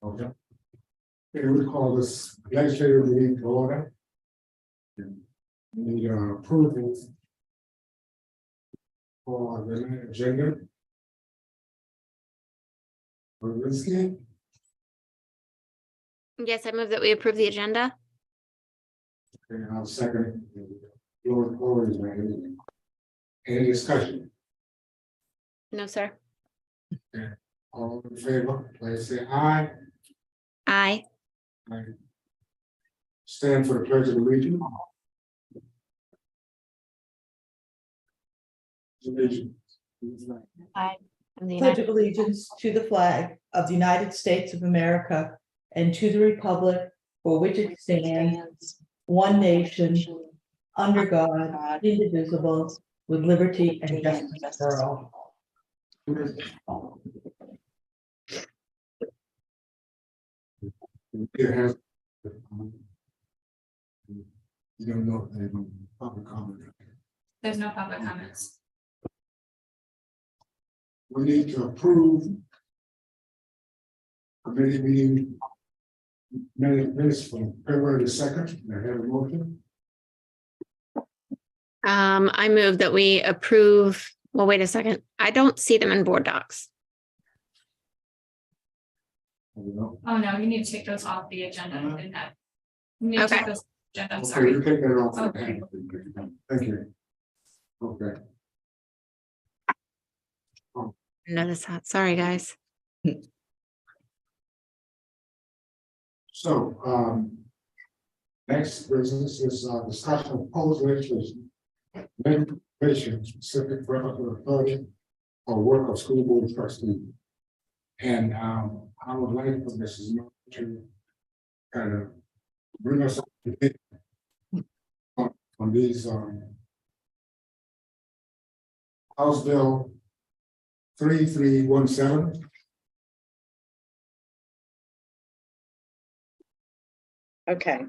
Okay. Okay, we call this legislative meeting to order. Need approval for the agenda. Berlinski, Yes, I move that we approve the agenda. and I'll second. Floor is ready. Any discussion? No, sir. All in favor, please say aye. Aye. Aye. Stand for the pledge of allegiance. Allegiance. Aye. And the Pledge United of allegiance to the flag of the United States of America and to the republic for which it stands, one nation, under God, indivisible, with liberty and justice for all. It has. You don't know if they have public comment. There's no public comments. We need to approve. Committee meeting. Minutes from February the 2nd, I have a motion. I move that we approve, well, wait a second. I don't see them in board docs. I don't know. Oh, no, you need to take those off the agenda. You didn't have- You need to Okay. take those, agenda, I'm Okay, sorry. you take that off. Okay. Thank you. Okay. Notice that. Sorry, guys. So, next business is discussion of proposed legislation. Legislation specific for authority or work of school board trustee. And I would like for Mrs. Miller to kind of bring us up to date on these House Bill 3317. Okay,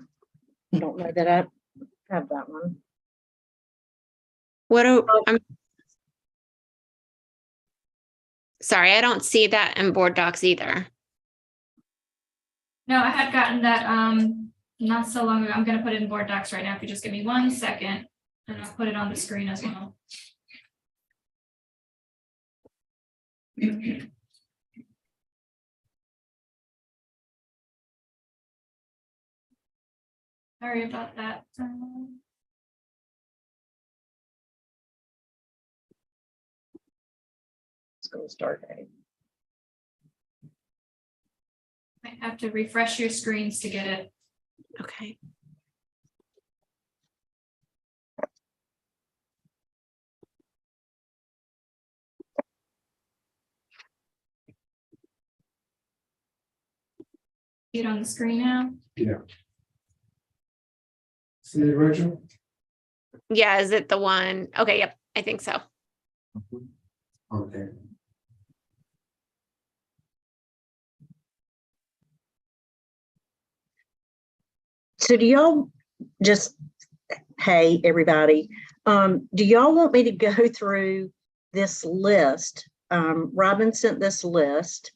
don't know that I have that one. What do, I'm sorry, I don't see that in board docs either. No, I had gotten that, not so long ago. I'm gonna put it in board docs right now. If you just give me 1 second. And I'll put it on the screen as well. Sorry about that. School start date. I have to refresh your screens to get it. Okay. See it on the screen now. See, Rachel? Yeah, is it the one? Okay, yep, I think so. Okay. So do y'all just, hey, everybody, do y'all want me to go through this list? Robin sent this list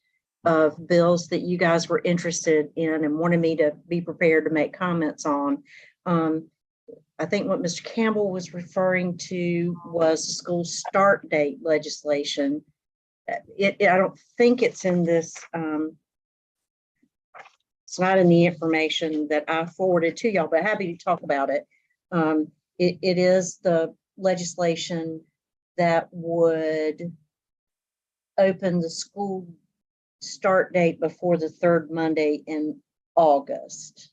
of bills that you guys were interested in and wanted me to be prepared to make comments on. I think what Mr. Campbell was referring to was school start date legislation. I don't think it's in this, it's not in the information that I forwarded to y'all, but happy to talk about it. It is the legislation that would open the school start date before the third Monday in August.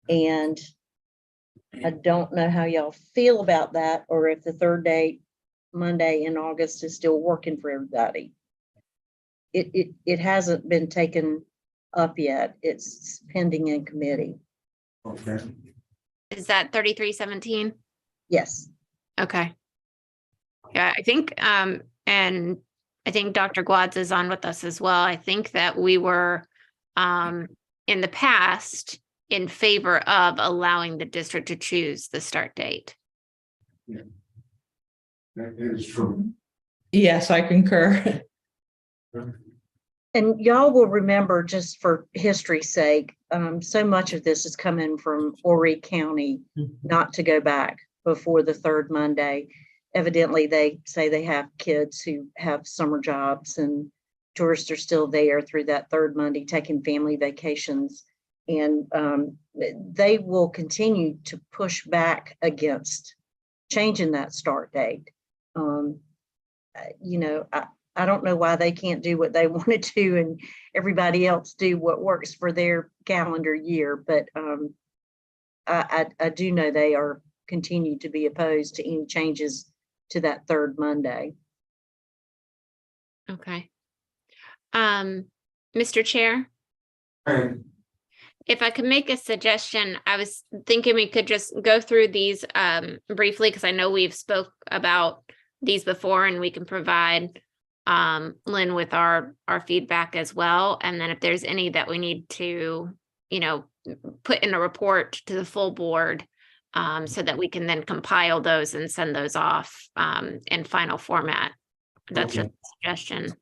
And I don't know how y'all feel about that, or if the third date Monday in August is still working for everybody. It hasn't been taken up yet. It's pending in committee. Okay. Is that 3317? Yes. Okay. Yeah, I think, and I think Dr. Gwadz is on with us as well. I think that we were, in the past, in favor of allowing the district to choose the start date. That is true. Yes, I concur. And y'all will remember, just for history's sake, so much of this is coming from Horry County, not to go back before the third Monday. Evidently, they say they have kids who have summer jobs, and tourists are still there through that third Monday taking family vacations. And they will continue to push back against changing that start date. You know, I don't know why they can't do what they want to do and everybody else do what works for their calendar year. But I do know they are continue to be opposed to any changes to that third Monday. Okay. Mr. Chair, And if I could make a suggestion, I was thinking we could just go through these briefly, because I know we've spoke about these before, and we can provide Lynn with our feedback as well. And then if there's any that we need to, you know, put in a report to the full board, so that we can then compile those and send those off in final format. That's just a suggestion.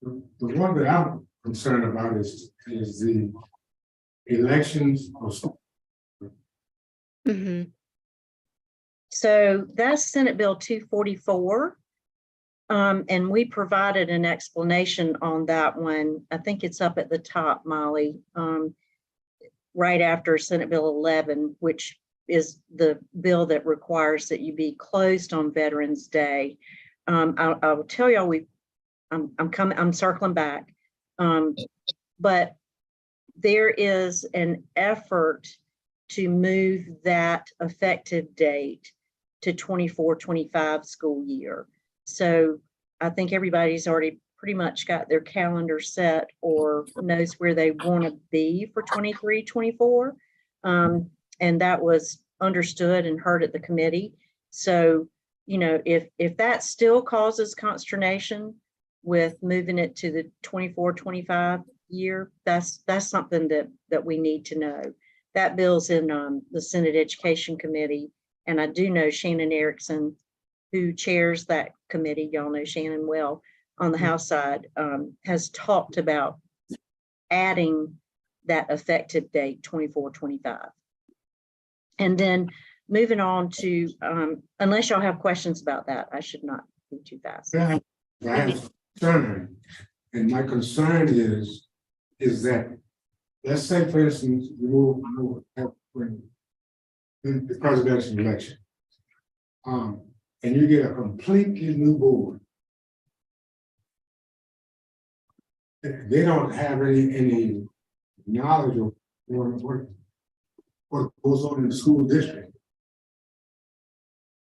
the one that I'm concerned about is the elections of school. Mhm. So that's Senate Bill 244. And we provided an explanation on that one. I think it's up at the top, Molly, right after Senate Bill 11, which is the bill that requires that you be closed on Veterans Day. I will tell y'all, I'm circling back. But there is an effort to move that effective date to 24-25 school year. So I think everybody's already pretty much got their calendar set or knows where they want to be for 23-24. And that was understood and heard at the committee. So, you know, if that still causes consternation with moving it to the 24-25 year, that's something that we need to know. That bill's in the Senate Education Committee, and I do know Shannon Erickson, who chairs that committee, y'all know Shannon well, on the House side, has talked about adding that effective date 24-25. And then moving on to, unless y'all have questions about that, I should not be too fast. I have concern, and my concern is that, let's say, for instance, you when in the presidential election, and you get a completely new board. They don't have any knowledge of what goes on in the school district.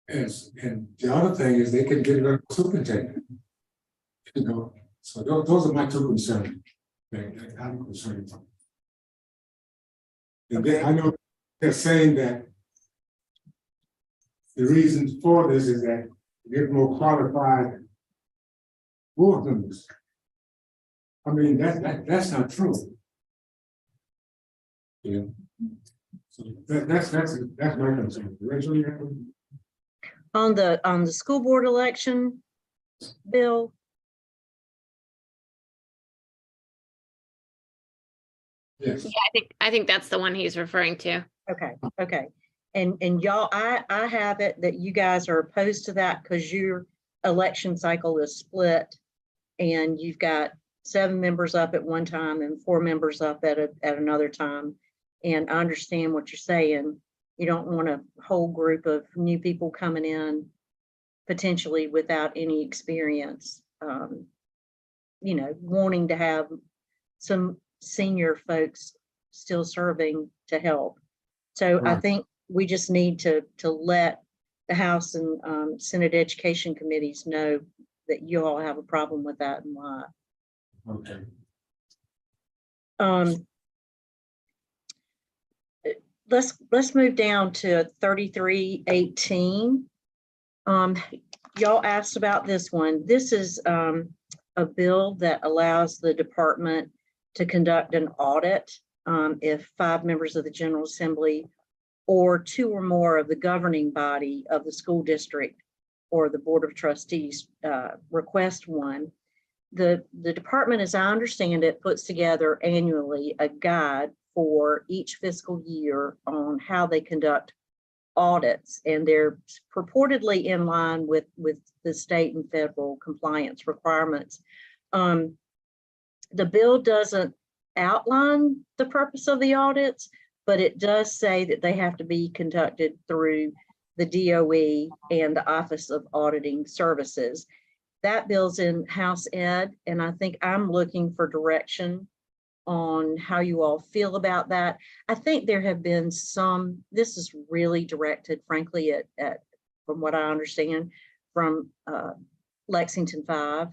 And the other thing is they can get a superintendent. You know, so those are my two concerns that I'm concerned about. And then I know they're saying that the reason for this is that you get more qualified board members. I mean, that's not true. Yeah. So that's my concern. Rachel, you have On the school board election bill, yes. I think that's the one he's referring to. okay. And y'all, I have it that you guys are opposed to that because your election cycle is split and you've got 7 members up at one time and 4 members up at another time. And I understand what you're saying. You don't want a whole group of new people coming in potentially without any experience, you know, wanting to have some senior folks still serving to help. So I think we just need to let the House and Senate Education Committees know that you all have a problem with that and why. let's move down to 3318. Y'all asked about this one. This is a bill that allows the department to conduct an audit if 5 members of the General Assembly or 2 or more of the governing body of the school district or the Board of Trustees request one. The department, as I understand it, puts together annually a guide for each fiscal year on how they conduct audits, and they're purportedly in line with the state and federal compliance requirements. The bill doesn't outline the purpose of the audits, but it does say that they have to be conducted through the DOE and the Office of Auditing Services. That bill's in House Ed, and I think I'm looking for direction on how you all feel about that. I think there have been some, this is really directed, frankly, at from what I understand, from Lexington 5,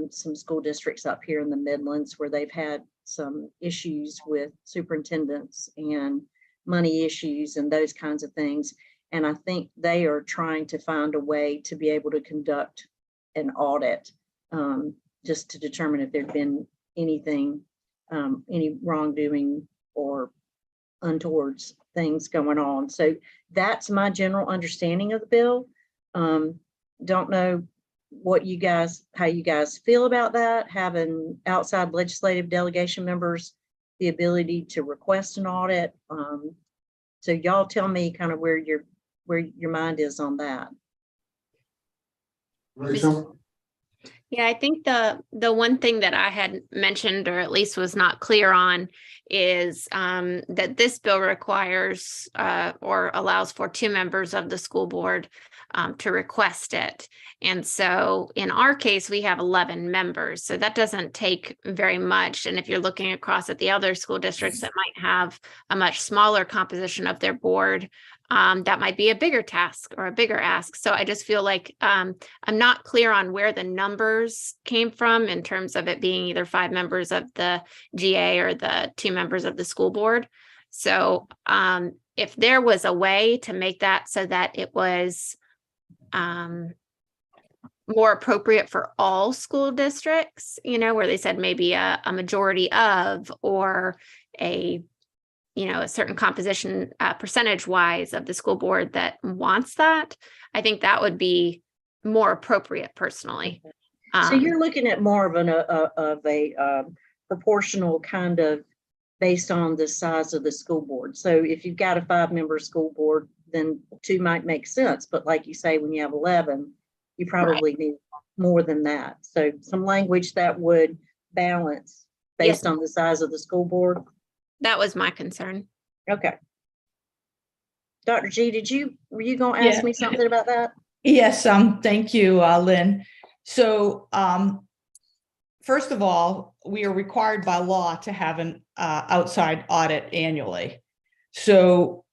some school districts up here in the Midlands where they've had some issues with superintendents and money issues and those kinds of things. And I think they are trying to find a way to be able to conduct an audit just to determine if there'd been anything, any wrongdoing or untoward things going on. So that's my general understanding of the bill. Don't know what you guys, how you guys feel about that, having outside legislative delegation members the ability to request an audit. So y'all tell me kind of where your mind is on that. Rachel? Yeah, I think the one thing that I had mentioned, or at least was not clear on, is that this bill requires or allows for 2 members of the school board to request it. And so in our case, we have 11 members. So that doesn't take very much. And if you're looking across at the other school districts that might have a much smaller composition of their board, that might be a bigger task or a bigger ask. So I just feel like I'm not clear on where the numbers came from in terms of it being either 5 members of the GA or the 2 members of the school board. So if there was a way to make that so that it was more appropriate for all school districts, you know, where they said maybe a majority of, or a certain composition percentage wise of the school board that wants that, I think that would be more appropriate personally. So you're looking at more of a proportional kind of based on the size of the school board. So if you've got a 5-member school board, then 2 might make sense. But like you say, when you have 11, you probably need more than that. So some language that would balance based on the size of the school board. That was my concern. Okay. Dr. G, were you going to ask me something about that? Yes, thank you, Lynn. So first of all, we are required by law to have an outside audit annually. So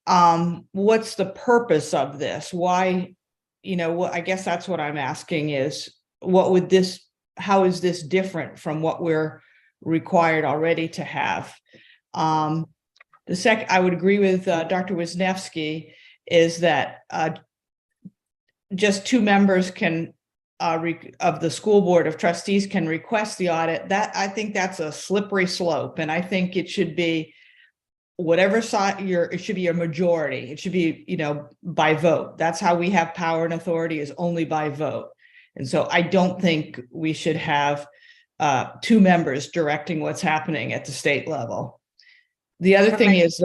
what's the purpose of this? Why, I guess that's what I'm asking is, how is this different from what we're required already to have? The second, I would agree with Dr. Wisniewski, is that just 2 members can of the school board of trustees can request the audit. That, I think that's a slippery slope, and I think it should be whatever side it should be a majority. It should be, by vote. That's how we have power and authority, is only by vote. And so I don't think we should have 2 members directing what's happening at the state level. The other thing is,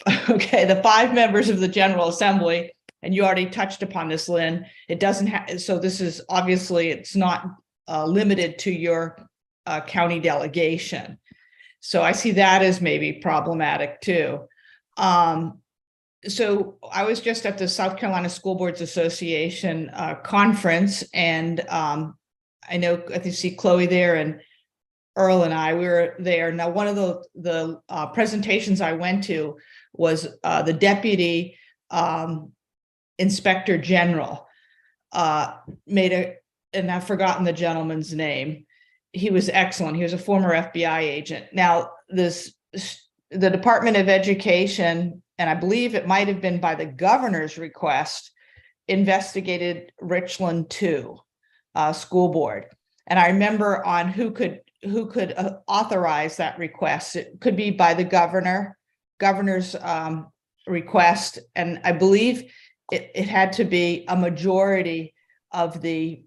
the 5 members of the General Assembly, and you already touched upon this, Lynn, it doesn't have, so this is obviously, it's not limited to your county delegation. So I see that as maybe problematic too. So I was just at the South Carolina School Boards Association conference, and I see Chloe there, and Earl and I, we were there. Now, one of the presentations I went to was the Deputy Inspector General and I've forgotten the gentleman's name. He was excellent. He was a former FBI agent. Now, the Department of Education and I believe it might have been by the governor's request, investigated Richland 2 school board. And I remember on who could authorize that request. It could be by the governor's request. And I believe it had to be a majority of the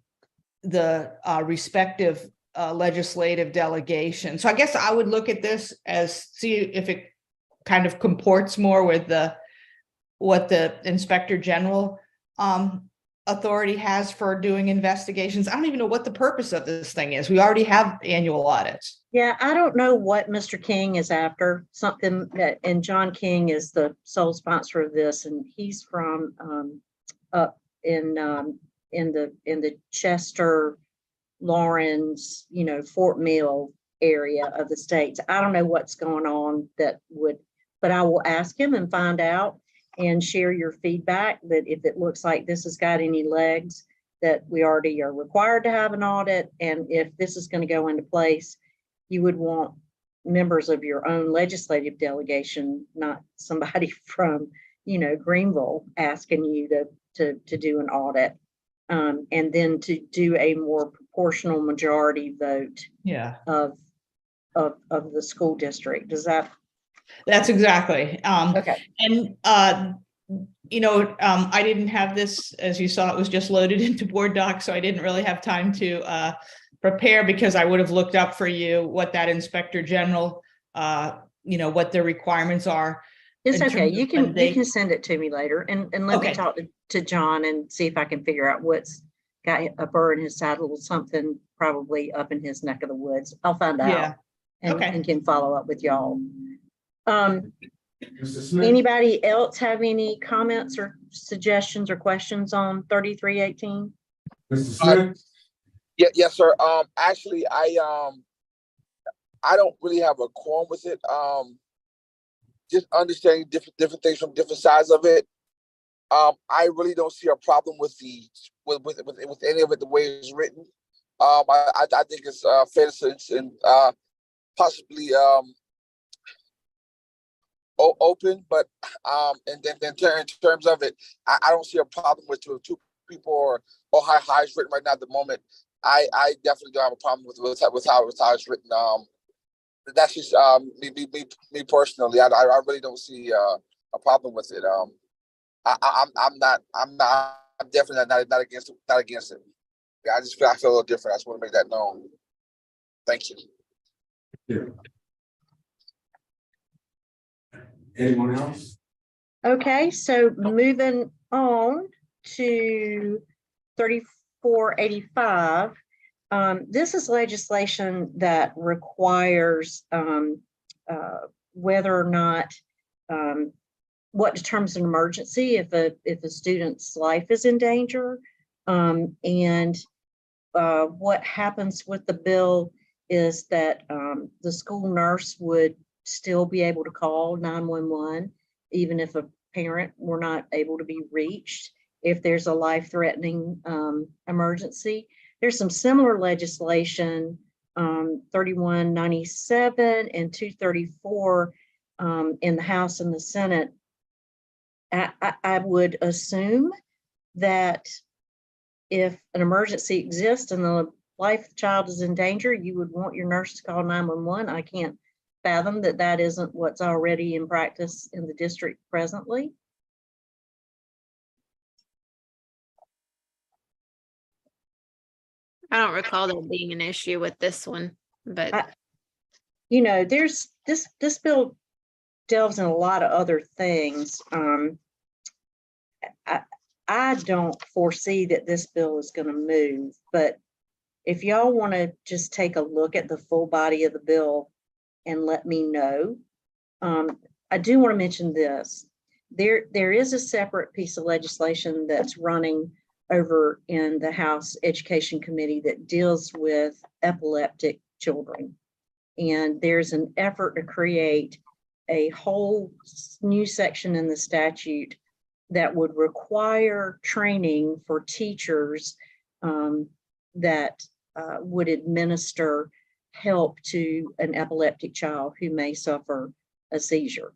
respective legislative delegation. So I guess I would look at this as see if it kind of comports more with what the Inspector General authority has for doing investigations. I don't even know what the purpose of this thing is. We already have annual audits. Yeah, I don't know what Mr. King is after, something that, and John King is the sole sponsor of this, and he's from up in the Chester, Lawrence, Fort Mill area of the states. I don't know what's going on but I will ask him and find out and share your feedback that if it looks like this has got any legs, that we already are required to have an audit. And if this is going to go into place, you would want members of your own legislative delegation, not somebody from, Greenville asking you to do an audit. And then to do a more proportional majority vote of the school district. Does that? That's exactly. Okay. And, I didn't have this, as you saw, it was just loaded into board docs. So I didn't really have time to prepare because I would have looked up for you what that Inspector General, what their requirements are. It's okay. You can send it to me later and let me talk to John and see if I can figure out what's got a burr in his saddle, something probably up in his neck of the woods. I'll find out and can follow up with y'all. Mr. Smith? Anybody else have any comments or suggestions or questions on 3318? Mr. Smith? Yes, sir. Actually, I don't really have a qualm with it. Just understanding different things from different sides of it. I really don't see a problem with with any of it the way it's written. I think it's fair and possibly open, but and then in terms of it, I don't see a problem with two people or how it's written right now at the moment. I definitely don't have a problem with how it's written. That's just me personally. I really don't see a problem with it. I'm definitely not against it. Yeah, I feel a little different. I just want to make that known. Thank you. Yeah. Anyone else? Okay, so moving on to 3485. This is legislation that requires whether or not what determines an emergency if a student's life is in danger, and what happens with the bill is that the school nurse would still be able to call 911 even if a parent were not able to be reached if there's a life-threatening emergency. There's some similar legislation, 3197 and 234 in the House and the Senate. I would assume that if an emergency exists and the life of the child is in danger, you would want your nurse to call 911. I can't fathom that isn't what's already in practice in the district presently. I don't recall there being an issue with this one, but there's this bill delves in a lot of other things. I don't foresee that this bill is going to move, but if y'all want to just take a look at the full body of the bill and let me know. I do want to mention this. There is a separate piece of legislation that's running over in the House Education Committee that deals with epileptic children. And there's an effort to create a whole new section in the statute that would require training for teachers that would administer help to an epileptic child who may suffer a seizure.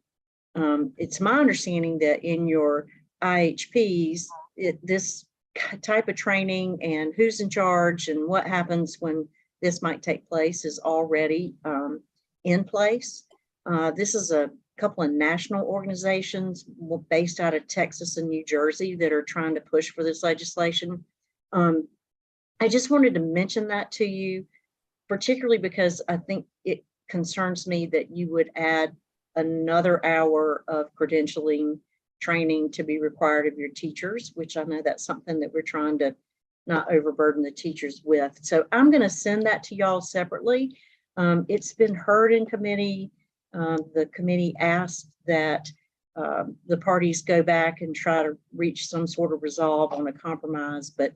It's my understanding that in your IHPs, this type of training and who's in charge and what happens when this might take place is already in place. This is a couple of national organizations based out of Texas and New Jersey that are trying to push for this legislation. I just wanted to mention that to you, particularly because I think it concerns me that you would add another hour of credentialing training to be required of your teachers, which I know that's something that we're trying to not overburden the teachers with. So I'm going to send that to y'all separately. It's been heard in committee. The committee asked that the parties go back and try to reach some sort of resolve on a compromise, but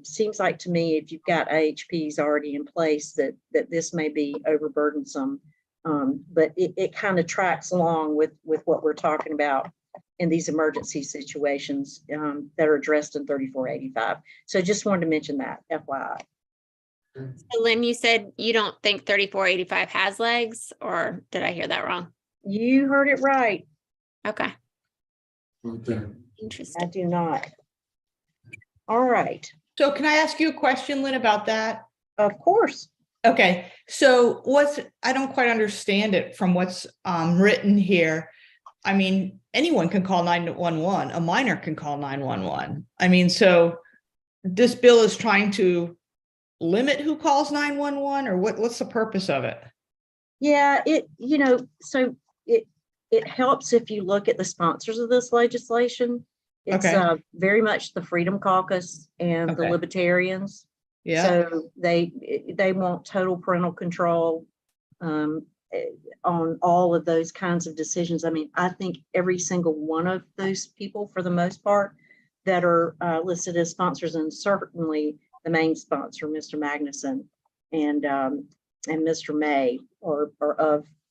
seems like to me, if you've got AHPs already in place, that this may be overburdensome. But it kind of tracks along with what we're talking about in these emergency situations that are addressed in 3485. So just wanted to mention that, FYI. So Lynn, you said you don't think 3485 has legs, or did I hear that wrong? You heard it right. Okay, Okay. I interesting. do not. All right, So can I ask you a question, Lynn, about that? of course. Okay, so I don't quite understand it from what's written here. I mean, anyone can call 911, a minor can call 911. I mean, so this bill is trying to limit who calls 911, or what's the purpose of it? Yeah, so it helps if you look at the sponsors of this legislation. It's Okay. very much the Freedom Caucus and the Okay. Libertarians. Yeah, So they want total parental control on all of those kinds of decisions. I mean, I think every single one of those people, for the most part, that are listed as sponsors, and certainly the main sponsor, Mr. Magnuson, and Mr. May, or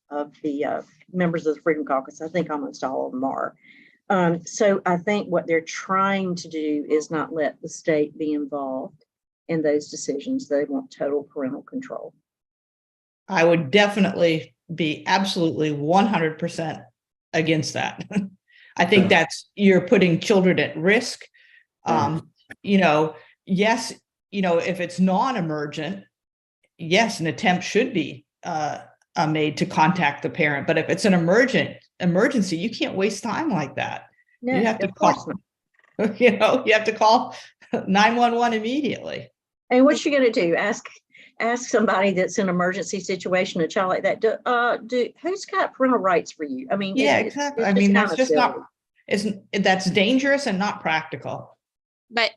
of the members of the Freedom Caucus. I think almost all of them are. So I think what they're trying to do is not let the state be involved in those decisions. They want total parental control. I would definitely be absolutely 100% against that. I think you're putting children at risk. Yes, if it's non-emergent, yes, an attempt should be made to contact the parent. But if it's an emergency, you can't waste time like that. No, You have to of course call, not. you have to call 911 immediately. And what you going to do? Ask somebody that's in an emergency situation, a child like that. Who's got parental rights for you? I mean, Yeah, exactly. I it's mean, kinda that's just silly. that's dangerous and not practical. But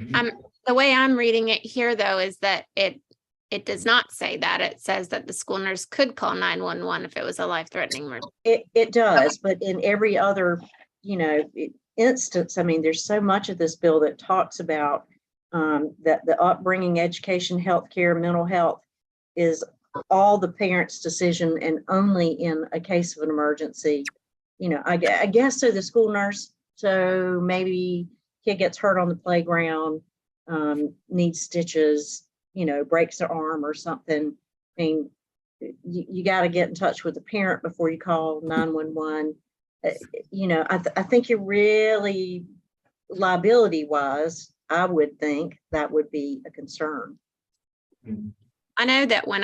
the way I'm reading it here, though, is that it does not say that. It says that the school nurse could call 911 if it was a life-threatening emergency. It does, but in every other, instance, I mean, there's so much of this bill that talks about that the upbringing, education, healthcare, mental health is all the parent's decision, and only in a case of an emergency. I guess so. The school nurse, so maybe kid gets hurt on the playground, needs stitches, breaks their arm or something. I mean, you got to get in touch with the parent before you call 911. I think you're really liability wise. I would think that would be a concern. I know that when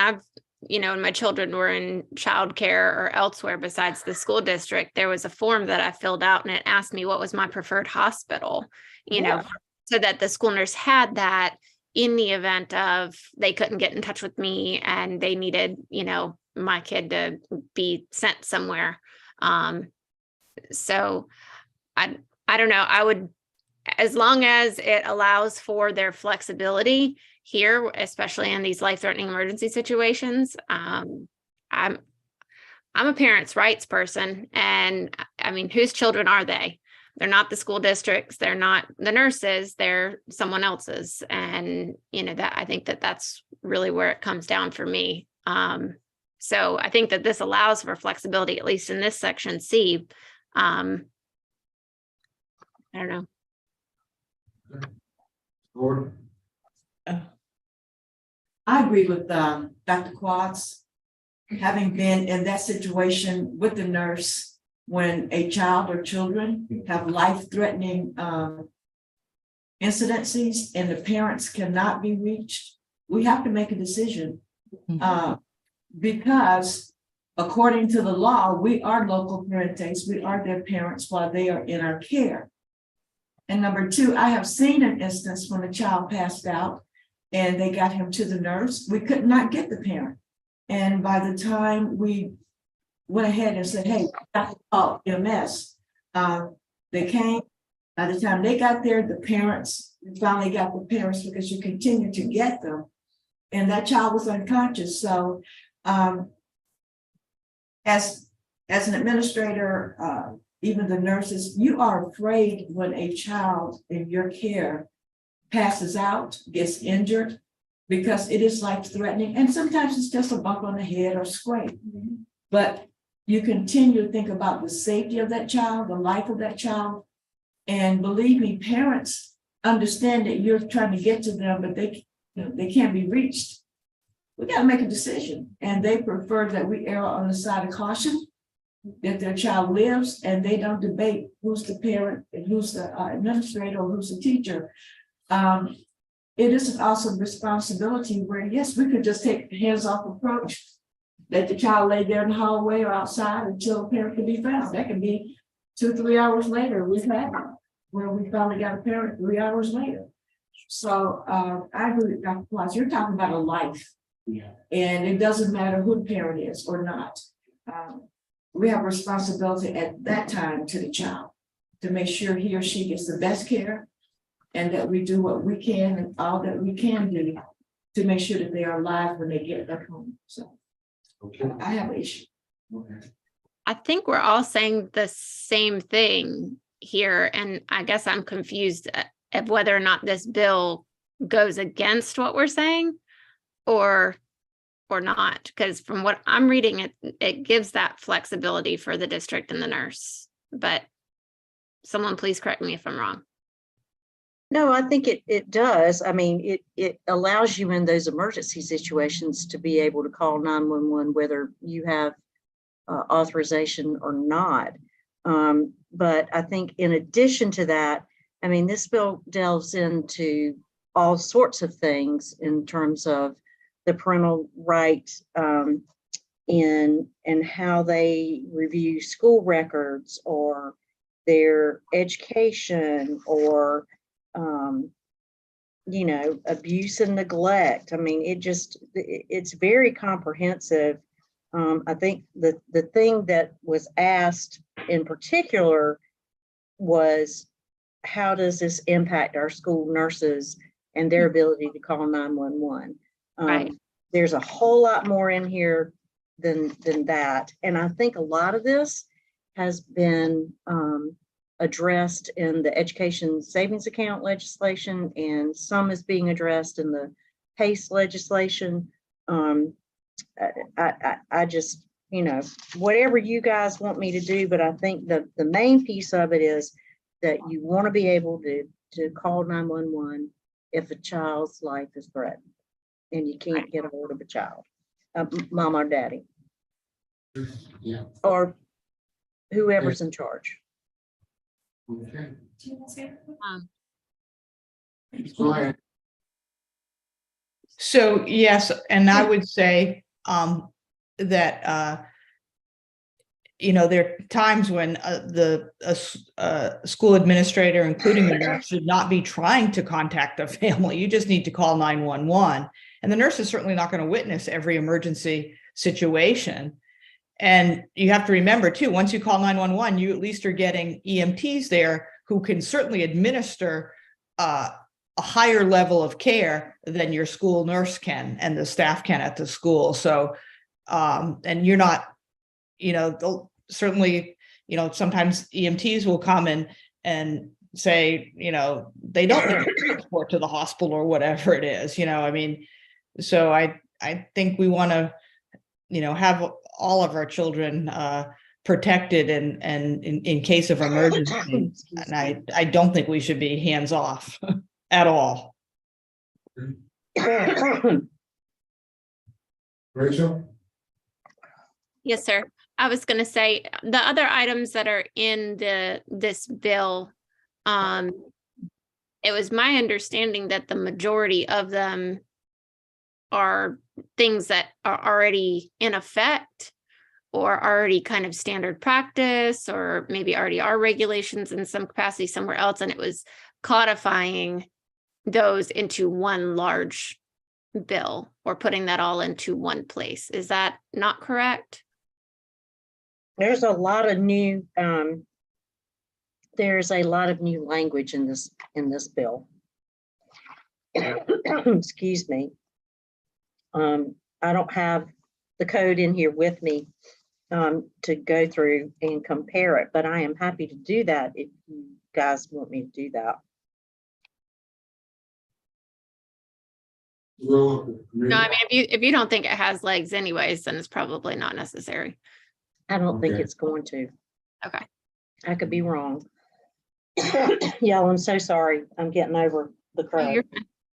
when my children were in childcare or elsewhere besides the school district, there was a form that I filled out, and it asked me what was my preferred hospital, Yeah. so that the school nurse had that in the event of they couldn't get in touch with me and they needed, my kid to be sent somewhere. So I don't know. I would, as long as it allows for their flexibility here, especially in these life-threatening emergency situations. I'm a parents' rights person, and I mean, whose children are they? They're not the school districts. They're not the nurses. They're someone else's. And, that I think that that's really where it comes down for me. So I think that this allows for flexibility, at least in this section C. I don't know. Gordon? I agree with Dr. Quads. Having been in that situation with the nurse, when a child or children have life-threatening incidences and the parents cannot be reached, we have to make a decision. Because according to the law, we are local parentes, we are their parents while they are in our care. And number two, I have seen an instance when a child passed out and they got him to the nurse, we could not get the parent. And by the time we went ahead and said, hey, we have to call EMS, they came. By the time they got there, the parents, we finally got the parents because you continue to get them. And that child was unconscious. So as an administrator, even the nurses, you are afraid when a child in your care passes out, gets injured, because it is life-threatening. And sometimes it's just a bump on the head or scrape. But you continue to think about the safety of that child, the life of that child. And believe me, parents understand that you're trying to get to them, but they can't be reached. We got to make a decision. And they prefer that we err on the side of caution, that their child lives, and they don't debate who's the parent and who's the administrator or who's the teacher. It is an awesome responsibility where, yes, we could just take the hands-off approach, let the child lay there in the hallway or outside until a parent can be found. That can be 2-3 hours later. We've had it where we finally got a parent 3 hours later. So I agree with Dr. Claus. You're talking about a life. Yeah. And it doesn't matter who the parent is or not. We have a responsibility at that time to the child to make sure he or she gets the best care, and that we do what we can and all that we can do to make sure that they are alive when they get back home. So Okay. I have an issue. Okay. I think we're all saying the same thing here, and I guess I'm confused of whether or not this bill goes against what we're saying or not, because from what I'm reading, it gives that flexibility for the district and the nurse. But someone please correct me if I'm wrong. No, I think it does. I mean, it allows you in those emergency situations to be able to call 911, whether you have authorization or not. But I think in addition to that, I mean, this bill delves into all sorts of things in terms of the parental rights and how they review school records or their education or abuse and neglect. I mean, it's very comprehensive. I think the thing that was asked in particular was, how does this impact our school nurses and their ability to call 911? Right. There's a whole lot more in here than that. And I think a lot of this has been addressed in the education savings account legislation, and some is being addressed in the PACE legislation. I just, whatever you guys want me to do, but I think the main piece of it is that you want to be able to call 911 if a child's life is threatened and you can't get a hold of a child, mom or daddy, Yeah. or whoever's in charge. Okay. Do you want to say that? Go ahead. So, yes, and I would say that there are times when the school administrator, including the nurse, should not be trying to contact the family. You just need to call 911. And the nurse is certainly not going to witness every emergency situation. And you have to remember, too, once you call 911, you at least are getting EMTs there who can certainly administer a higher level of care than your school nurse can and the staff can at the school. So, and you're not, they'll certainly, sometimes EMTs will come and say, they don't need to transport to the hospital or whatever it is, I mean, so I think we want to, have all of our children protected and in case of emergency. And I don't think we should be hands off at all. Rachel? Yes, sir. I was gonna say, the other items that are in this bill, it was my understanding that the majority of them are things that are already in effect or already kind of standard practice, or maybe already are regulations in some capacity somewhere else, and it was codifying those into one large bill or putting that all into one place. Is that not correct? There's a lot of new, there's a lot of new language in this bill. Excuse me. I don't have the code in here with me to go through and compare it, but I am happy to do that if you guys want me to do that. Well, No, I mean, if you don't think it has legs anyways, then it's probably not necessary. I don't think Okay. it's going to. Okay. I could be wrong. Y'all, I'm so sorry. I'm getting over the Oh, crud. you're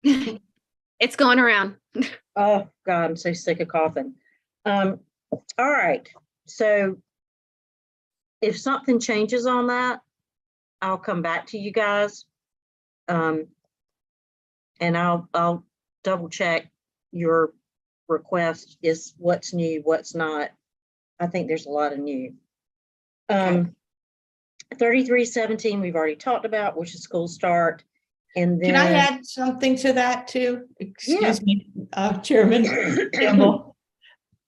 fine. It's going around. Oh, God, I'm so sick of coughing. All right, so if something changes on that, I'll come back to you guys. And I'll double check your request is what's new, what's not. I think there's a lot of new. 3317, we've already talked about, which is school start. And Can I then add something to that too? Excuse me, Chairman Campbell.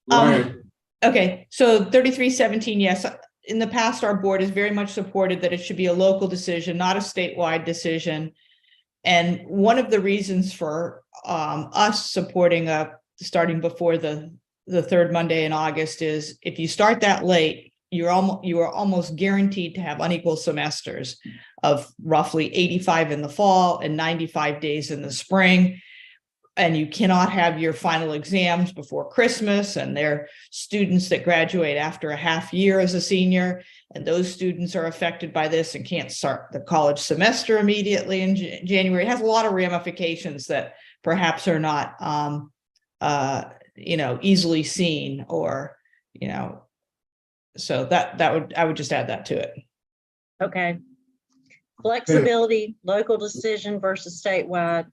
Right. Okay, so 3317, yes. In the past, our board has very much supported that it should be a local decision, not a statewide decision. And one of the reasons for us supporting starting before the third Monday in August is if you start that late, you are almost guaranteed to have unequal semesters of roughly 85 in the fall and 95 days in the spring. And you cannot have your final exams before Christmas, and they're students that graduate after a half year as a senior, and those students are affected by this and can't start the college semester immediately in January. It has a lot of ramifications that perhaps are not easily seen, or so I would just add that to it. okay. Flexibility, local decision versus statewide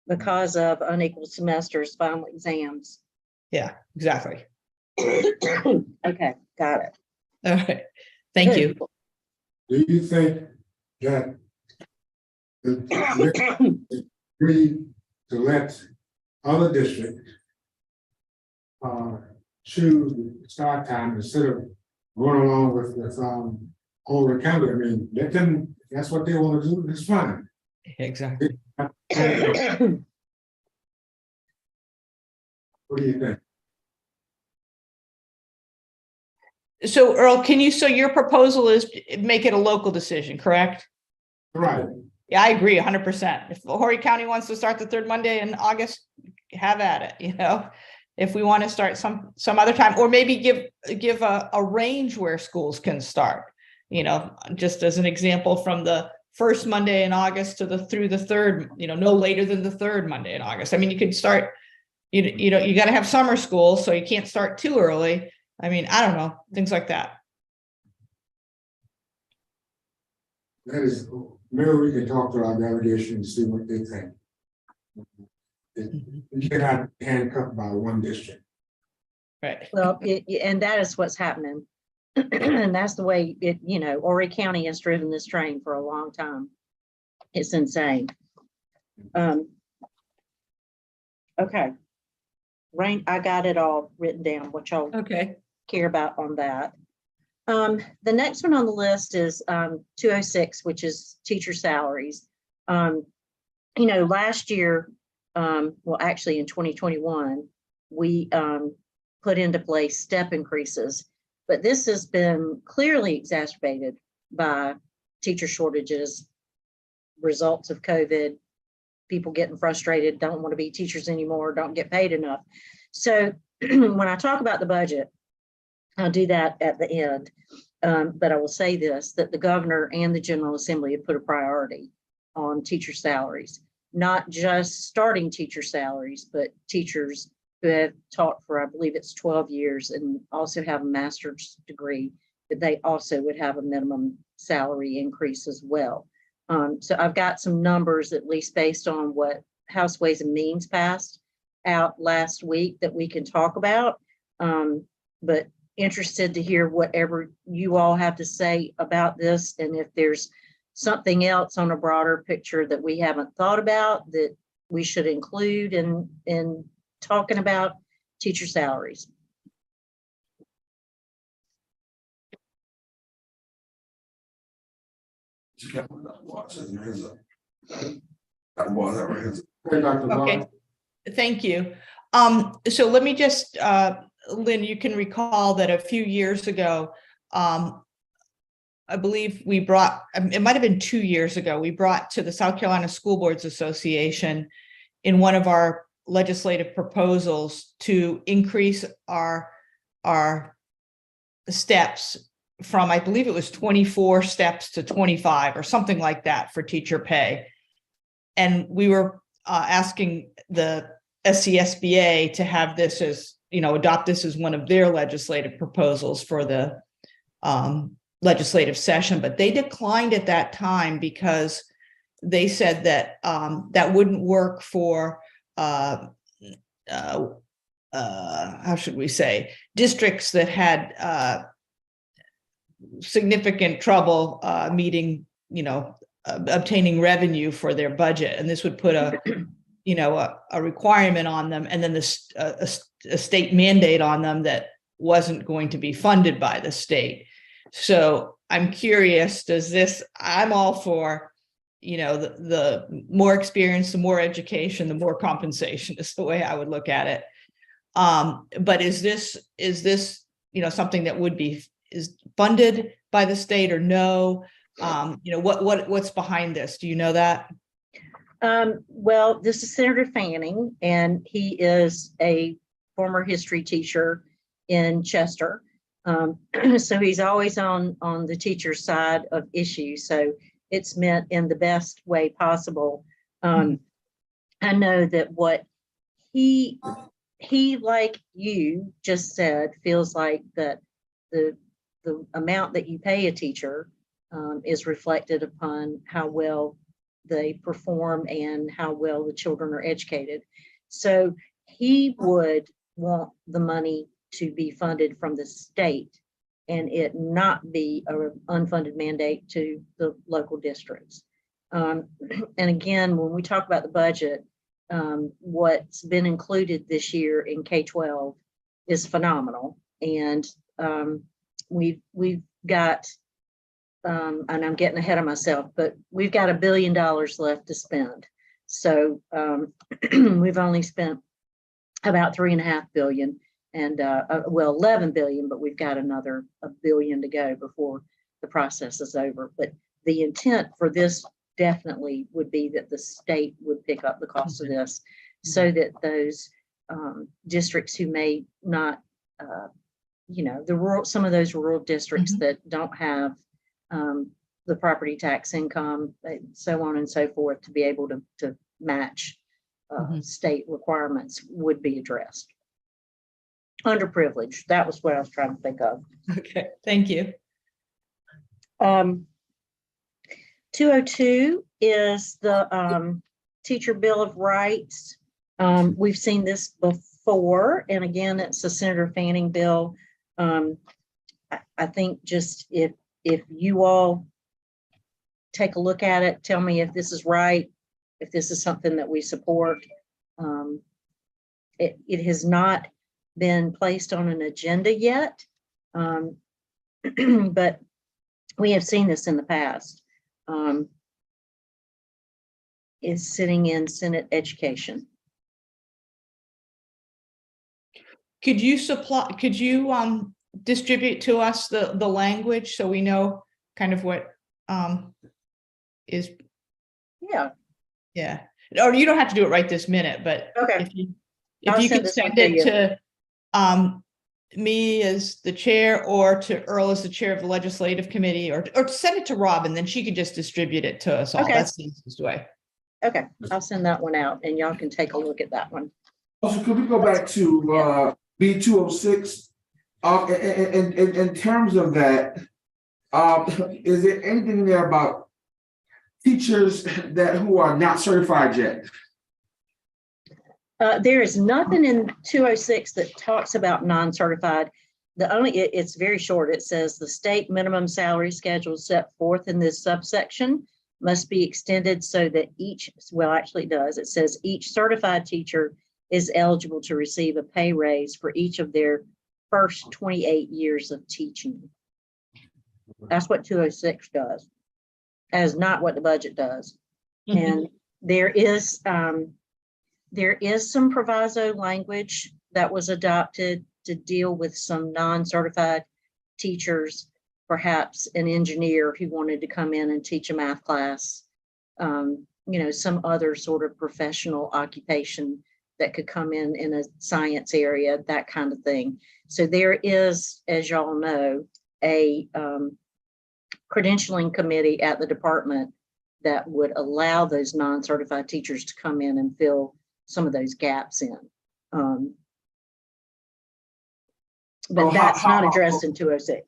because of unequal semesters, final exams. Yeah, exactly. Okay, got it. All right. Thank you. Do you think that agree to let other districts choose the start time instead of going along with Horry County? I mean, let them, if that's what they want to do, it's fine. Exactly. What do you think? So Earl, so your proposal is make it a local decision, correct? Right. Yeah, I agree 100%. If Horry County wants to start the third Monday in August, have at it, if we want to start some other time, or maybe give a range where schools can start, just as an example, from the first Monday in August through the third, no later than the third Monday in August. I mean, you could start, you got to have summer school, so you can't start too early. I mean, I don't know, things like that. That is, maybe we can talk to our delegation and see what they think. You cannot handcuffed by one district. Right. Well, and that is what's happening. And that's the way Horry County has driven this train for a long time. It's insane. Okay. Rain, I got it all written down, what y'all Okay. care about on that. The next one on the list is 206, which is teacher salaries. Last year, well, actually in 2021, we put into place step increases, but this has been clearly exacerbated by teacher shortages, results of COVID, people getting frustrated, don't want to be teachers anymore, don't get paid enough. So when I talk about the budget, I'll do that at the end. But I will say this, that the governor and the General Assembly have put a priority on teacher salaries, not just starting teacher salaries, but teachers who have taught for, I believe it's 12 years and also have a master's degree, that they also would have a minimum salary increase as well. So I've got some numbers, at least based on what House Ways and Means passed out last week, that we can talk about. But interested to hear whatever you all have to say about this, and if there's something else on a broader picture that we haven't thought about that we should include in talking about teacher salaries. Okay, Dr. Okay. Vaughn. Thank you. So let me just, Lynn, you can recall that a few years ago, I believe we brought, it might have been 2 years ago, we brought to the South Carolina School Boards Association in one of our legislative proposals to increase our steps from, I believe it was 24 steps to 25 or something like that for teacher pay. And we were asking the SCSBA to have this as, adopt this as one of their legislative proposals for the legislative session, but they declined at that time because they said that that wouldn't work for how should we say, districts that had significant trouble meeting, obtaining revenue for their budget, and this would put a requirement on them, and then a state mandate on them that wasn't going to be funded by the state. So I'm curious, I'm all for, the more experience, the more education, the more compensation is the way I would look at it. But is this, something that would be is funded by the state or no? What's behind this? Do you know that? Well, this is Senator Fanning, and he is a former history teacher in Chester. So he's always on the teacher side of issues. So it's meant in the best way possible. I know that what he, like you just said, feels like that the amount that you pay a teacher is reflected upon how well they perform and how well the children are educated. So he would want the money to be funded from the state and it not be an unfunded mandate to the local districts. And again, when we talk about the budget, what's been included this year in K-12 is phenomenal. And we've got, and I'm getting ahead of myself, but we've got $1 billion left to spend. So we've only spent about $3.5 billion. And well, 11 billion, but we've got another $1 billion to go before the process is over. But the intent for this definitely would be that the state would pick up the cost of this, so that those districts who may not, some of those rural districts that don't have the property tax income, so on and so forth, to be able to match state requirements would be addressed. Underprivileged. That was what I was trying to think of. Okay, thank you. 202 is the Teacher Bill of Rights. We've seen this before, and again, it's a Senator Fanning bill. I think just if you all take a look at it, tell me if this is right, if this is something that we support. It has not been placed on an agenda yet, but we have seen this in the past. Is sitting in Senate Education. Could you distribute to us the language so we know kind of what is? Yeah. Or you don't have to do it right this minute, but Okay. if you could send it to me as the chair, or to Earl as the chair of the legislative committee, or send it to Robin, then she could just distribute it to us all. Okay. That's the easiest way. Okay, I'll send that one out and y'all can take a look at that one. Also, could we go back to B 206? In terms of that, is there anything in there about teachers who are not certified yet? There is nothing in 206 that talks about non-certified. It's very short. It says the state minimum salary schedule set forth in this subsection must be extended so that actually it does. It says each certified teacher is eligible to receive a pay raise for each of their first 28 years of teaching. That's what 206 does. That is not what the budget does. And there is some proviso language that was adopted to deal with some non-certified teachers, perhaps an engineer who wanted to come in and teach a math class, some other sort of professional occupation that could come in a science area, that kind of thing. So there is, as y'all know, a credentialing committee at the department that would allow those non-certified teachers to come in and fill some of those gaps in. But that's not addressed in 206.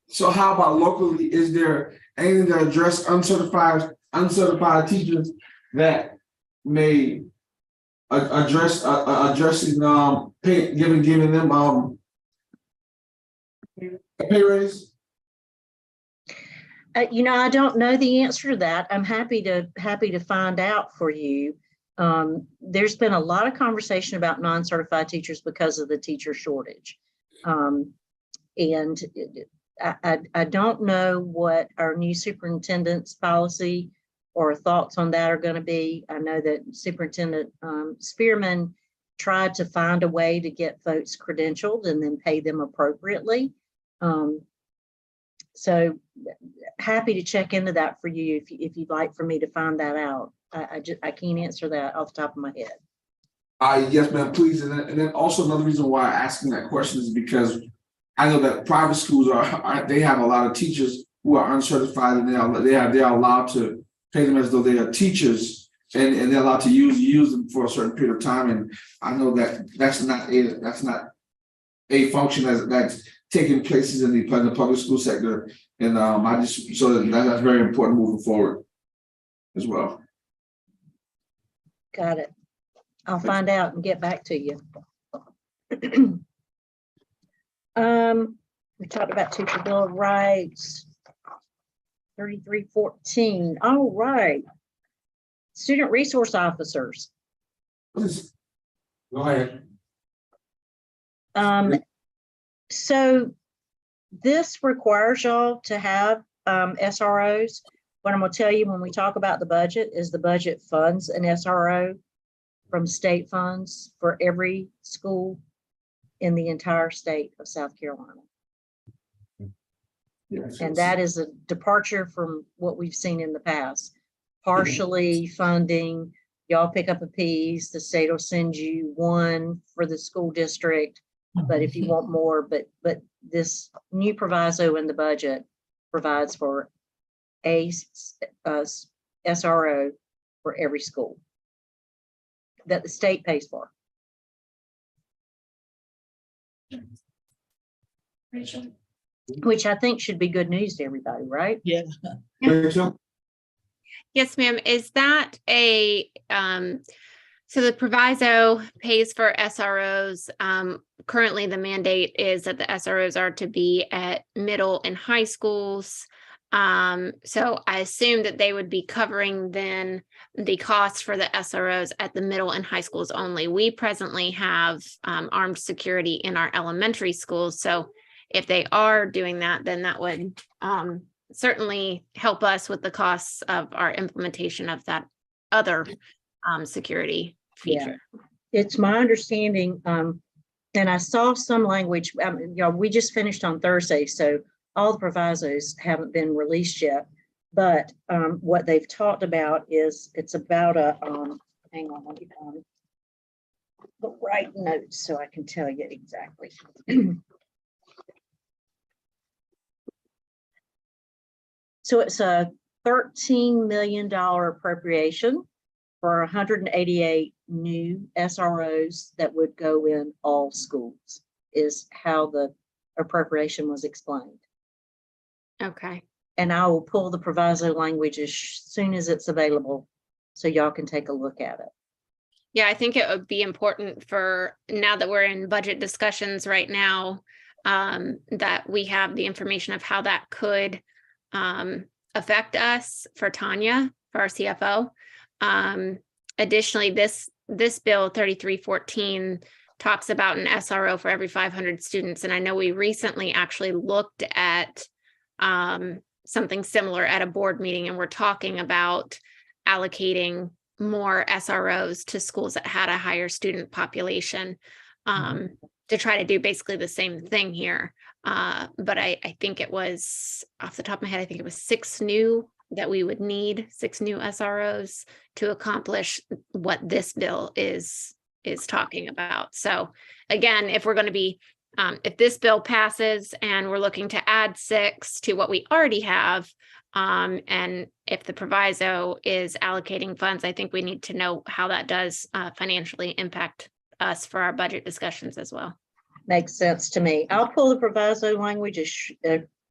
So how about locally? Is there anything that address uncertified teachers that may addressing giving them a pay raise? I don't know the answer to that. I'm happy to find out for you. There's been a lot of conversation about non-certified teachers because of the teacher shortage. And I don't know what our new superintendent's policy or thoughts on that are going to be. I know that Superintendent Spearman tried to find a way to get folks credentialed and then pay them appropriately. So happy to check into that for you if you'd like for me to find that out. I can't answer that off the top of my head. Yes, ma'am, please. And then also another reason why I'm asking that question is because I know that private schools they have a lot of teachers who are uncertified, and they are allowed to pay them as though they are teachers, and they're allowed to use them for a certain period of time. And I know that that's not a function that's taking places in the public school sector. And that's very important moving forward as well. Got it. I'll find out and get back to you. We talked about teacher bill of rights. 3314. All right. Student resource officers. Please. Go ahead. So this requires y'all to have SROs. What I'm going to tell you when we talk about the budget is the budget funds an SRO from state funds for every school in the entire state of South Carolina. Yes. And that is a departure from what we've seen in the past. Partially funding, y'all pick up a piece, the state will send you one for the school district, but if you want more, but this new proviso in the budget provides for a SRO for every school that the state pays for. Rachel? Which I think should be good news to everybody, right? Yeah. Rachel? Yes, ma'am. Is that so the proviso pays for SROs. Currently the mandate is that the SROs are to be at middle and high schools. So I assume that they would be covering then the cost for the SROs at the middle and high schools only. We presently have armed security in our elementary schools. So if they are doing that, then that would certainly help us with the costs of our implementation of that other security feature. Yeah. It's my understanding, and I saw some language, we just finished on Thursday, so all the provisos haven't been released yet, but what they've talked about is it's about a, hang on, let me the right notes so I can tell you exactly. So it's a $13 million appropriation for 188 new SROs that would go in all schools, is how the appropriation was explained. Okay. And I will pull the proviso language as soon as it's available, so y'all can take a look at it. Yeah, I think it would be important for, now that we're in budget discussions right now, that we have the information of how that could affect us for Tanya, for our CFO. Additionally, this bill 3314 talks about an SRO for every 500 students. And I know we recently actually looked at something similar at a board meeting, and we're talking about allocating more SROs to schools that had a higher student population, to try to do basically the same thing here. But I think it was, off the top of my head, I think it was 6 new that we would need, 6 new SROs to accomplish what this bill is talking about. So again, if we're going to be, if this bill passes and we're looking to add 6 to what we already have, and if the proviso is allocating funds, I think we need to know how that does financially impact us for our budget discussions as well. Makes sense to me. I'll pull the proviso language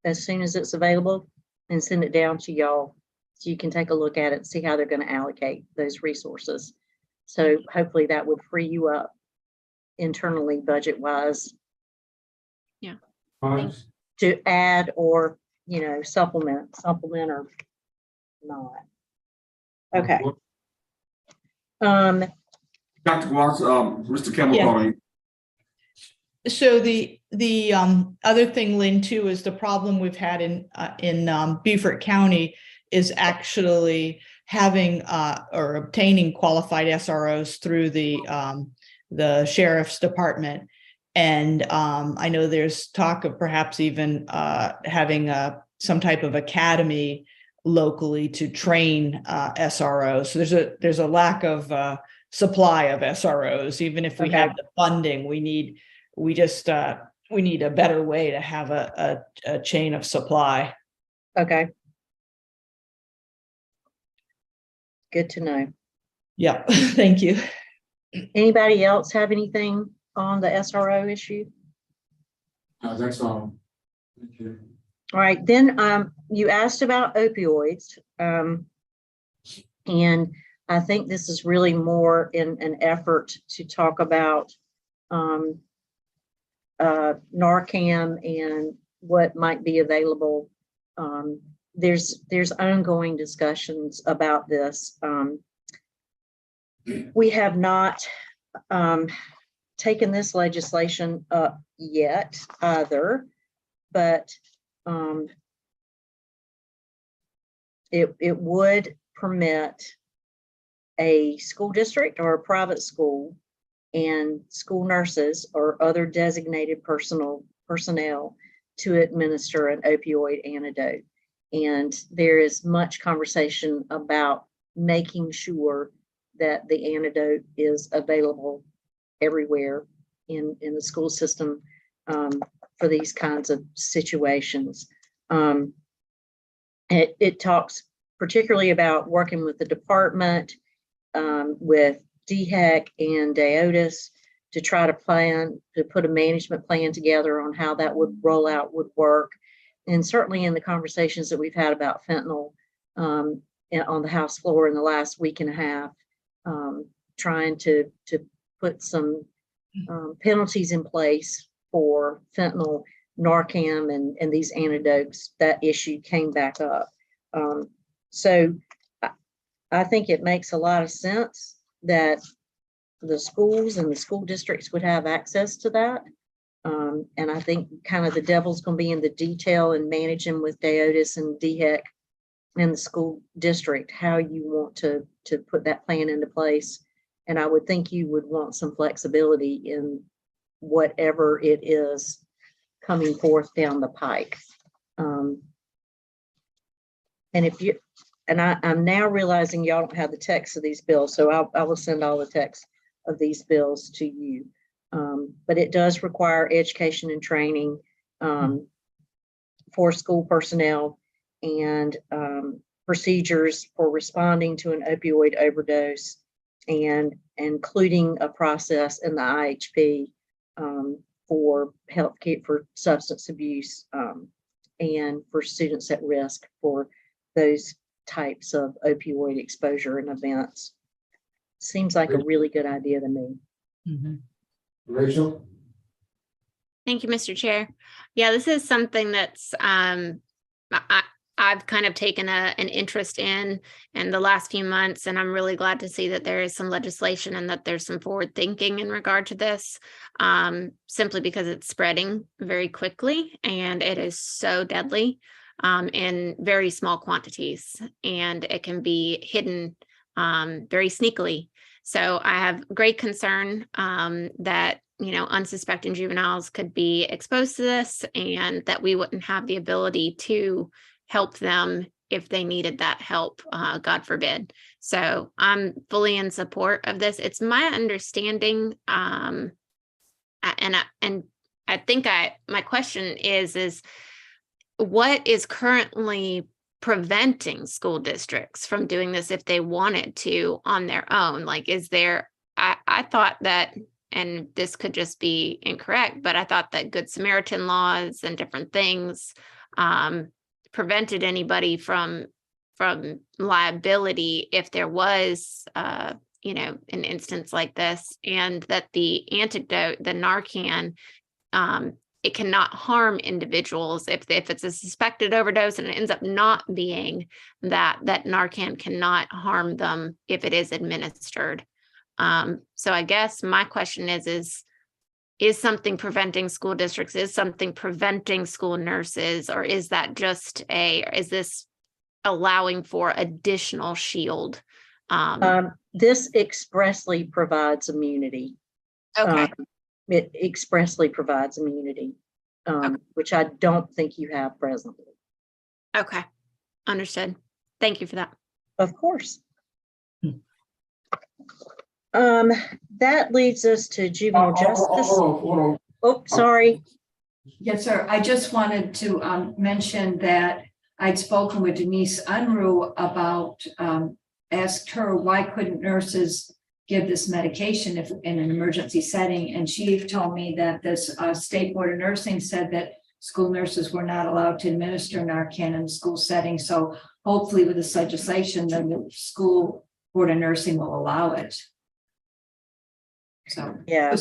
as soon as it's available and send it down to y'all, so you can take a look at it and see how they're going to allocate those resources. So hopefully that would free you up internally, budget wise, Funds, to add or, you know, supplement or not. Okay. Dr. Watts, Mr. Campbell Yeah. calling. So the other thing, Lynn, too, is the problem we've had in Beaufort County is actually having or obtaining qualified SROs through the sheriff's department. And I know there's talk of perhaps even having some type of academy locally to train SROs. So there's a lack of supply of SROs. Even if we have the funding, we need a better way to have a chain of supply. Okay. Good to know. Yeah, thank you. Anybody else have anything on the SRO issue? that's all. Thank you. All right, then you asked about opioids. And I think this is really more in an effort to talk about Narcan and what might be available. There's ongoing discussions about this. We have not taken this legislation up yet either, but it would permit a school district or a private school and school nurses or other designated personnel to administer an opioid antidote. And there is much conversation about making sure that the antidote is available everywhere in the school system for these kinds of situations. It talks particularly about working with the department, with DHEC and DAODAS to try to put a management plan together on how that would roll out, would work. And certainly in the conversations that we've had about fentanyl on the House floor in the last week and a half, trying to put some penalties in place for fentanyl, Narcan, and these antidotes. That issue came back up. So I think it makes a lot of sense that the schools and the school districts would have access to that. And I think kind of the devil's going to be in the detail and managing with DAODAS and DHEC and the school district, how you want to put that plan into place. And I would think you would want some flexibility in whatever it is coming forth down the pike. And I'm now realizing y'all don't have the text of these bills, so I will send all the text of these bills to you. But it does require education and training for school personnel and procedures for responding to an opioid overdose and including a process in the IHP for healthcare, for substance abuse, and for students at risk for those types of opioid exposure and events. Seems like a really good idea to me. Rachel? Thank you, Mr. Chair. Yeah, this is something that's I've kind of taken an interest in the last few months, and I'm really glad to see that there is some legislation and that there's some forward thinking in regard to this, simply because it's spreading very quickly and it is so deadly in very small quantities, and it can be hidden very sneakily. So I have great concern that unsuspecting juveniles could be exposed to this, and that we wouldn't have the ability to help them if they needed that help, God forbid. So I'm fully in support of this. It's my understanding, and I think my question is what is currently preventing school districts from doing this if they wanted to on their own? Like, is there, I thought that, and this could just be incorrect, but I thought that Good Samaritan laws and different things prevented anybody from liability if there was an instance like this, and that the antidote, the Narcan, it cannot harm individuals if it's a suspected overdose and it ends up not being that Narcan cannot harm them if it is administered. So I guess my question is something preventing school districts, is something preventing school nurses, or is that just is this allowing for additional shield? This expressly provides immunity. Okay. It expressly provides immunity, which I don't think you have presently. Okay. Understood. Thank you for that. Of course. That leads us to juvenile justice. Hold on. Oh, sorry. Yes, sir. I just wanted to mention that I'd spoken with Denise Unruh about, asked her why couldn't nurses give this medication if in an emergency setting, and she told me that this State Board of Nursing said that school nurses were not allowed to administer Narcan in the school setting. So hopefully with this legislation, then the School Board of Nursing will allow it. So Yeah.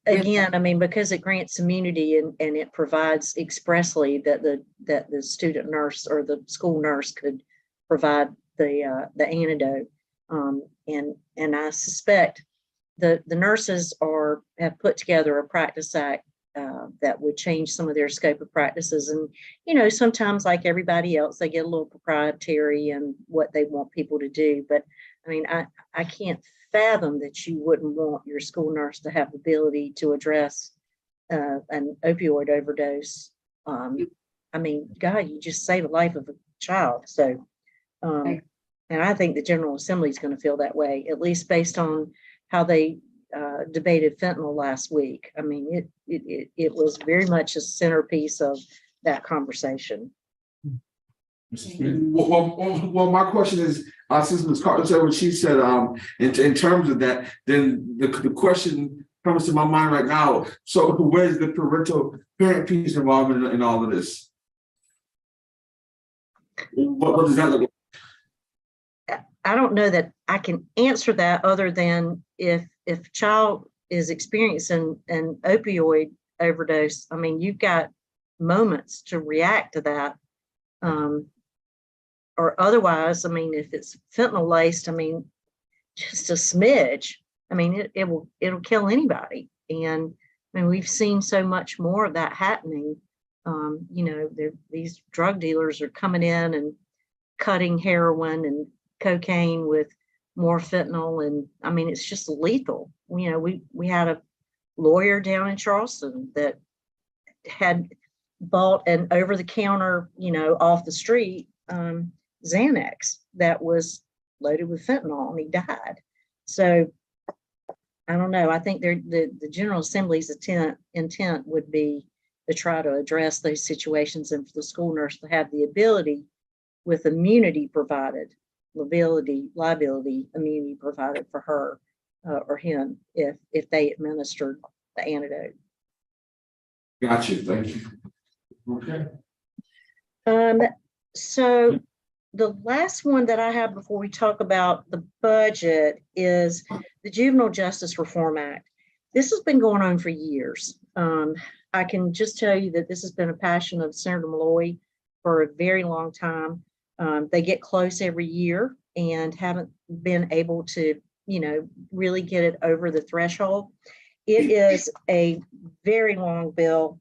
Again, I mean, because it grants immunity and it provides expressly that the student nurse or the school nurse could provide the antidote. And I suspect the nurses have put together a practice act that would change some of their scope of practices. And, sometimes like everybody else, they get a little proprietary in what they want people to do. But I mean, I can't fathom that you wouldn't want your school nurse to have the ability to address an opioid overdose. I mean, God, you just saved the life of a child. So, and I think the General Assembly is going to feel that way, at least based on how they debated fentanyl last week. I mean, it was very much a centerpiece of that conversation. Well, my question is, since Ms. Carter said what she said, in terms of that, then the question comes to my mind right now. So where's the parent piece involved in all of this? What does that look like? I don't know that I can answer that other than if a child is experiencing an opioid overdose, I mean, you've got moments to react to that. Or otherwise, I mean, if it's fentanyl laced, I mean, just a smidge, I mean, it'll kill anybody. And I mean, we've seen so much more of that happening. These drug dealers are coming in and cutting heroin and cocaine with more fentanyl, and I mean, it's just lethal. We had a lawyer down in Charleston that had bought an over-the-counter, off the street, Xanax that was loaded with fentanyl, and he died. So I don't know. I think the General Assembly's intent would be to try to address those situations and for the school nurse to have the ability, with immunity provided, liability immunity provided for her or him if they administered the antidote. Got you, thank you. Okay. So the last one that I have before we talk about the budget is the Juvenile Justice Reform Act. This has been going on for years. I can just tell you that this has been a passion of Senator Malloy for a very long time. They get close every year and haven't been able to, really get it over the threshold. It is a very long bill,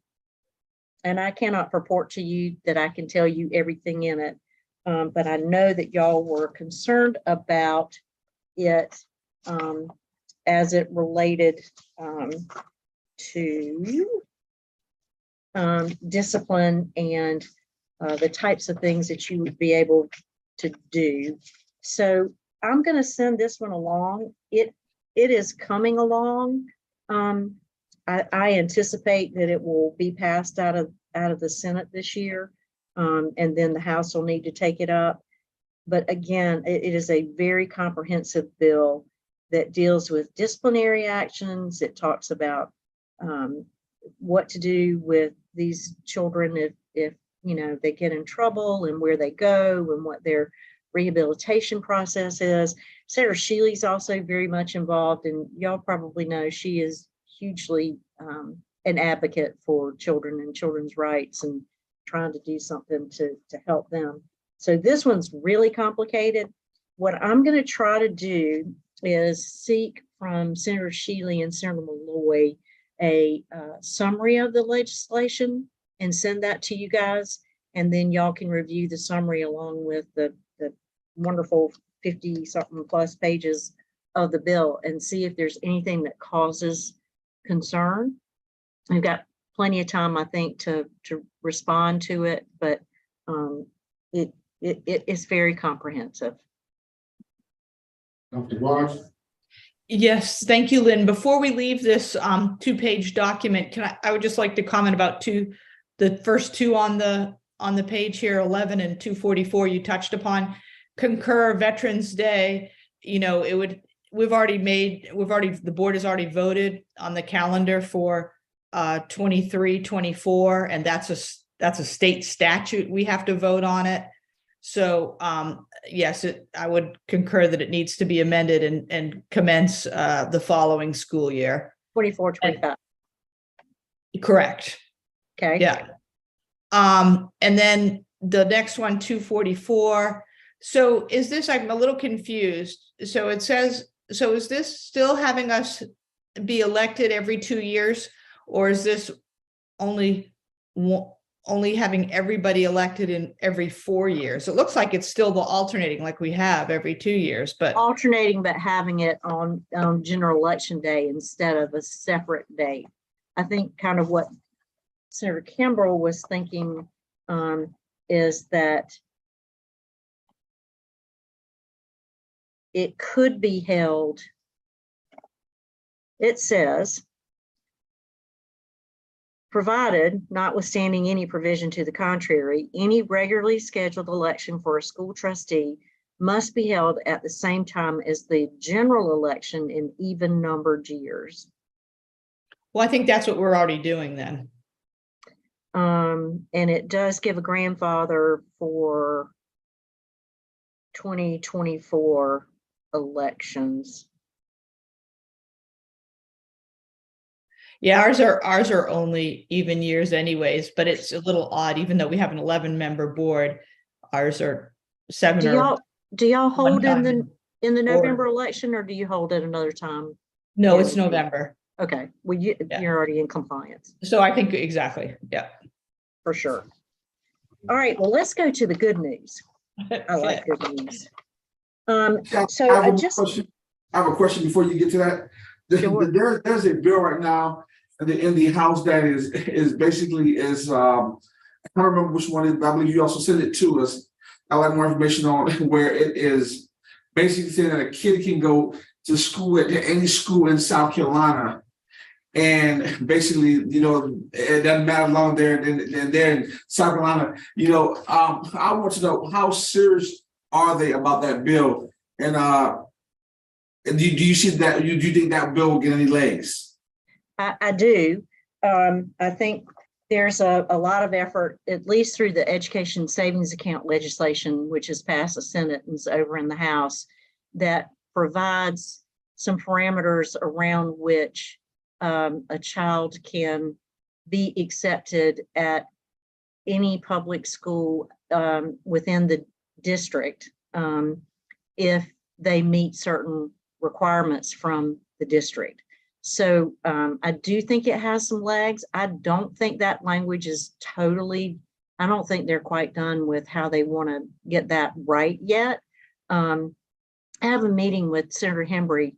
and I cannot purport to you that I can tell you everything in it. But I know that y'all were concerned about it as it related to discipline and the types of things that you would be able to do. So I'm going to send this one along. It is coming along. I anticipate that it will be passed out of the Senate this year. And then the House will need to take it up. But again, it is a very comprehensive bill that deals with disciplinary actions. It talks about what to do with these children if they get in trouble and where they go and what their rehabilitation process is. Sarah Shealy's also very much involved, and y'all probably know she is hugely an advocate for children and children's rights and trying to do something to help them. So this one's really complicated. What I'm going to try to do is seek from Senator Shealy and Senator Malloy a summary of the legislation and send that to you guys. And then y'all can review the summary along with the wonderful 50-something plus pages of the bill and see if there's anything that causes concern. We've got plenty of time, I think, to respond to it, but it is very comprehensive. Dr. Watts? Yes, thank you, Lynn. Before we leave this 2-page document, I would just like to comment about the first two on the page here, 11 and 244 you touched upon. Concur Veterans Day, the board has already voted on the calendar for 23-24, and that's a state statute. We have to vote on it. So yes, I would concur that it needs to be amended and commence the following school year. 24-25. Correct. Okay. Yeah. And then the next one, 244. So is this, I'm a little confused. So it says, so is this still having us be elected every 2 years? Or is this only having everybody elected in every 4 years? It looks like it's still the alternating like we have every 2 years, but Alternating, but having it on general election day instead of a separate date. I think kind of what Senator Kimbrell was thinking is that it could be held. It says, provided, notwithstanding any provision to the contrary, any regularly scheduled election for a school trustee must be held at the same time as the general election in even numbered years. well, I think that's what we're already doing then. And it does give a grandfather for 2024 elections. Yeah, ours are only even years anyways, but it's a little odd, even though we have an 11-member board, ours are 7 or Do y'all hold in time the November election, or do you hold at another time? no, it's November. Okay, well, you're already in compliance So I think exactly. Yeah. for sure. All right, well, let's go to the good news. I like good news. So I have I a just, question. I have a question before you get to that. Sure. There's a bill right now in the House that is basically I can't remember which one it is, but I believe you also sent it to us. I'd like more information on where it is basically saying that a kid can go to school at any school in South Carolina. And basically, it doesn't matter how long they're in South Carolina. I want to know how serious are they about that bill? And do you see that, do you think that bill will get any legs? I do. I think there's a lot of effort, at least through the education savings account legislation, which has passed the Senate and is over in the House, that provides some parameters around which a child can be accepted at any public school within the district if they meet certain requirements from the district. So I do think it has some legs. I don't think that language is totally, I don't think they're quite done with how they want to get that right yet. I have a meeting with Senator Hembry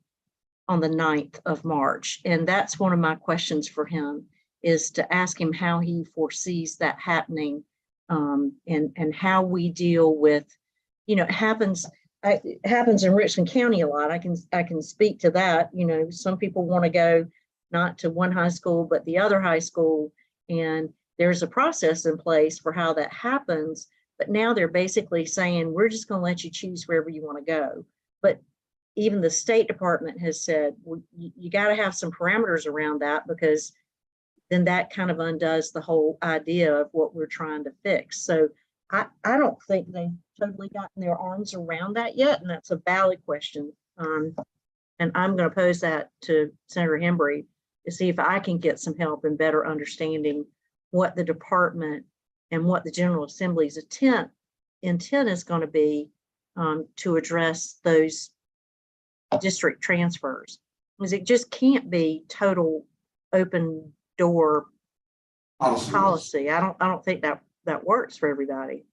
on the 9th of March, and that's one of my questions for him, is to ask him how he foresees that happening and how we deal with, you know, it happens in Richland County a lot. I can speak to that. You know, some people want to go not to one high school, but the other high school. And there's a process in place for how that happens. But now they're basically saying, we're just going to let you choose wherever you want to go. But even the State Department has said, well, you got to have some parameters around that, because then that kind of undoes the whole idea of what we're trying to fix. So I don't think they've totally gotten their arms around that yet. And that's a valid question. And I'm going to pose that to Senator Hembry to see if I can get some help in better understanding what the department and what the General Assembly's intent is going to be to address those district transfers. Because it just can't be total open door policy. I don't think that works for everybody.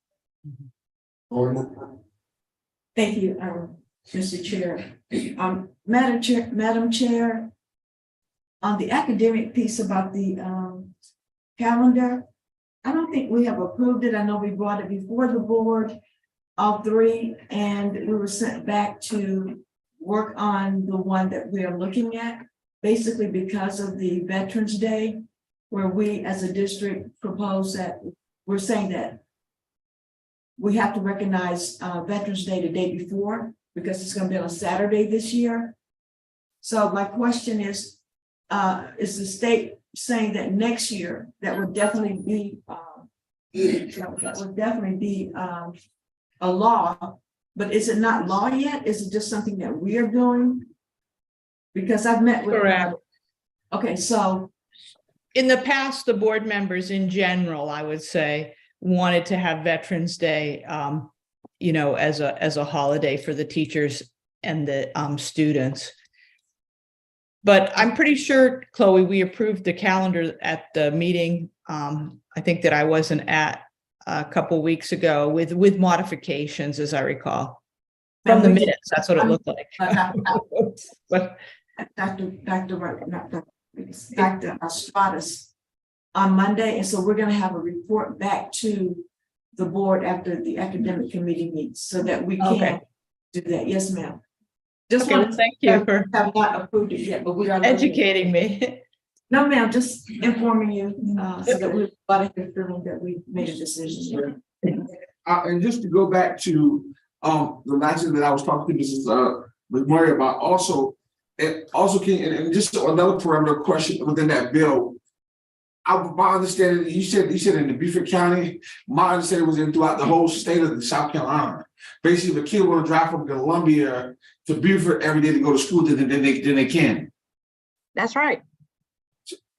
Thank you, Mr. Chair. Madam Chair, on the academic piece about the calendar, I don't think we have approved it. I know we brought it before the board, all three, and we were sent back to work on the one that we are looking at, basically because of the Veterans Day, where we as a district propose that we're saying that we have to recognize Veterans Day the day before, because it's going to be on a Saturday this year. So my question is the state saying that next year that would definitely be a law, but is it not law yet? Is it just something that we are doing? Because I've met with. Correct. Okay, so. In the past, the board members in general, I would say, wanted to have Veterans Day, you know, as a holiday for the teachers and the students. But I'm pretty sure, Chloe, we approved the calendar at the meeting. I think that I wasn't at a couple weeks ago with modifications, as I recall. From the minutes, that's what it looked like. But Dr. Stratus on Monday, and so we're going to have a report back to the board after the academic committee meets, so that we can do that. Yes, ma'am. Just want to thank you for have not approved it yet, but we are educating me. No, ma'am, just informing you so that we're feeling that we made a decision. And just to go back to the last thing that I was talking to Mrs. Maria about, also and just another parameter question within that bill. My understanding, you said in the Beaufort County, my understanding was throughout the whole state of South Carolina. Basically, if a kid want to drive from Columbia to Beaufort every day to go to school, then they can. That's right.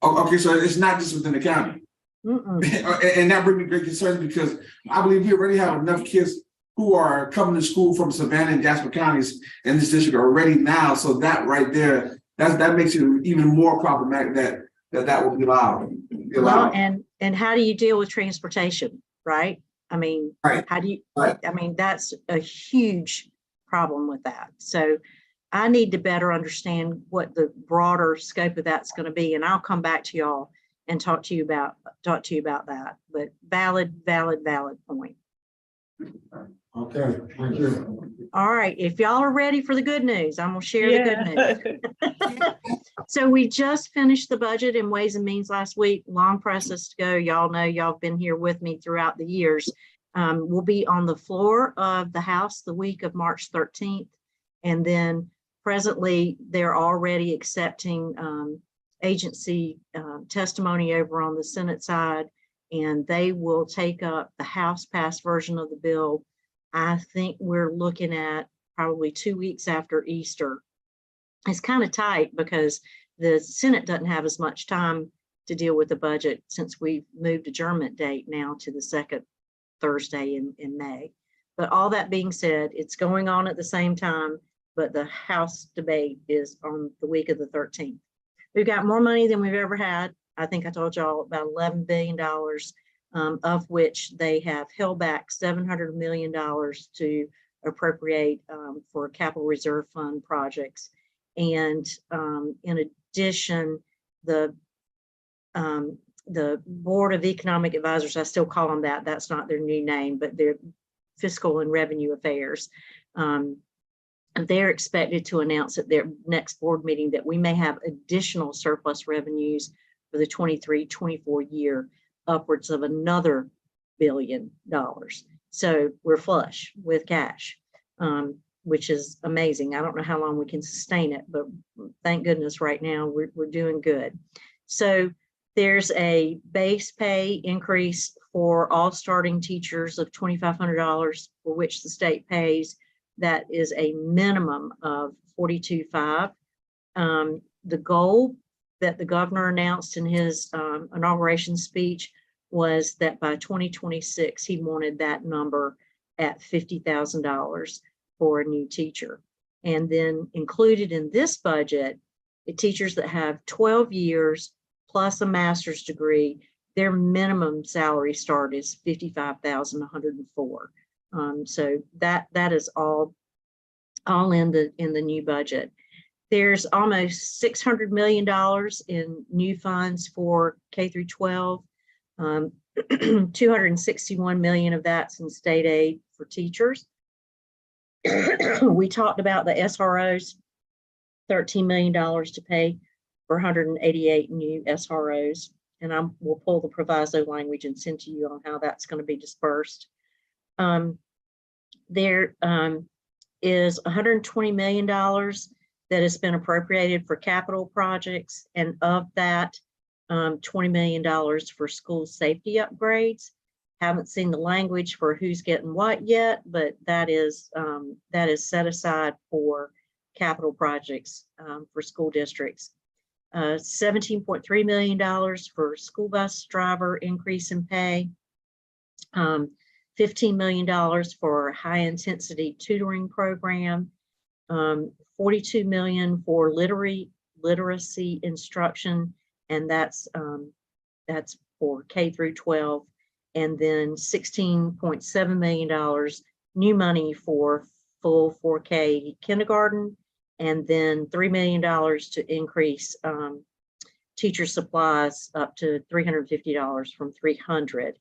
Okay, so it's not just within the county. And that brings me great concern, because I believe we already have enough kids who are coming to school from Savannah and Jasper counties in this district already now. So that right there, that makes it even more problematic that will be allowed. Well, and how do you deal with transportation, right? I mean, right. How do you, I mean, that's a huge problem with that. So I need to better understand what the broader scope of that's going to be. And I'll come back to y'all and talk to you about that, but valid point. Okay, thank you. All right, if y'all are ready for the good news, I'm gonna share the good news. So we just finished the budget in Ways and Means last week. Long process to go. Y'all know, y'all have been here with me throughout the years. will be on the floor of the House the week of March 13th. And then presently, they're already accepting agency testimony over on the Senate side, and they will take up the House passed version of the bill. I think we're looking at probably 2 weeks after Easter. It's kind of tight because the Senate doesn't have as much time to deal with the budget since we've moved adjournment date now to the second Thursday in May. But all that being said, it's going on at the same time, but the House debate is on the week of the 13th. We've got more money than we've ever had. I think I told y'all about $11 billion, of which they have held back $700 million to appropriate for capital reserve fund projects. And in addition, the Board of Economic Advisors, I still call them that, that's not their new name, but they're Fiscal and Revenue Affairs. And they're expected to announce at their next board meeting that we may have additional surplus revenues for the 23-24 year, upwards of another $1 billion. So we're flush with cash, which is amazing. I don't know how long we can sustain it, but thank goodness right now we're doing good. So there's a base pay increase for all starting teachers of $2,500, for which the state pays. That is a minimum of $42,500. The goal that the governor announced in his inauguration speech was that by 2026, he wanted that number at $50,000 for a new teacher. And then included in this budget, the teachers that have 12 years plus a master's degree, their minimum salary start is $55,104. So that is all in the new budget. There's almost $600 million in new funds for K through 12. 261 million of that's in state aid for teachers. We talked about the SROs, $13 million to pay for 188 new SROs. And we'll pull the proviso language and send to you on how that's going to be dispersed. There is $120 million that has been appropriated for capital projects, and of that, $20 million for school safety upgrades. Haven't seen the language for who's getting what yet, but that is set aside for capital projects for school districts. $17.3 million for school bus driver increase in pay. $15 million for high intensity tutoring program. $42 million for literacy instruction, and that's for K through 12. And then $16.7 million new money for full 4K kindergarten, and then $3 million to increase teacher supplies up to $350 from $300.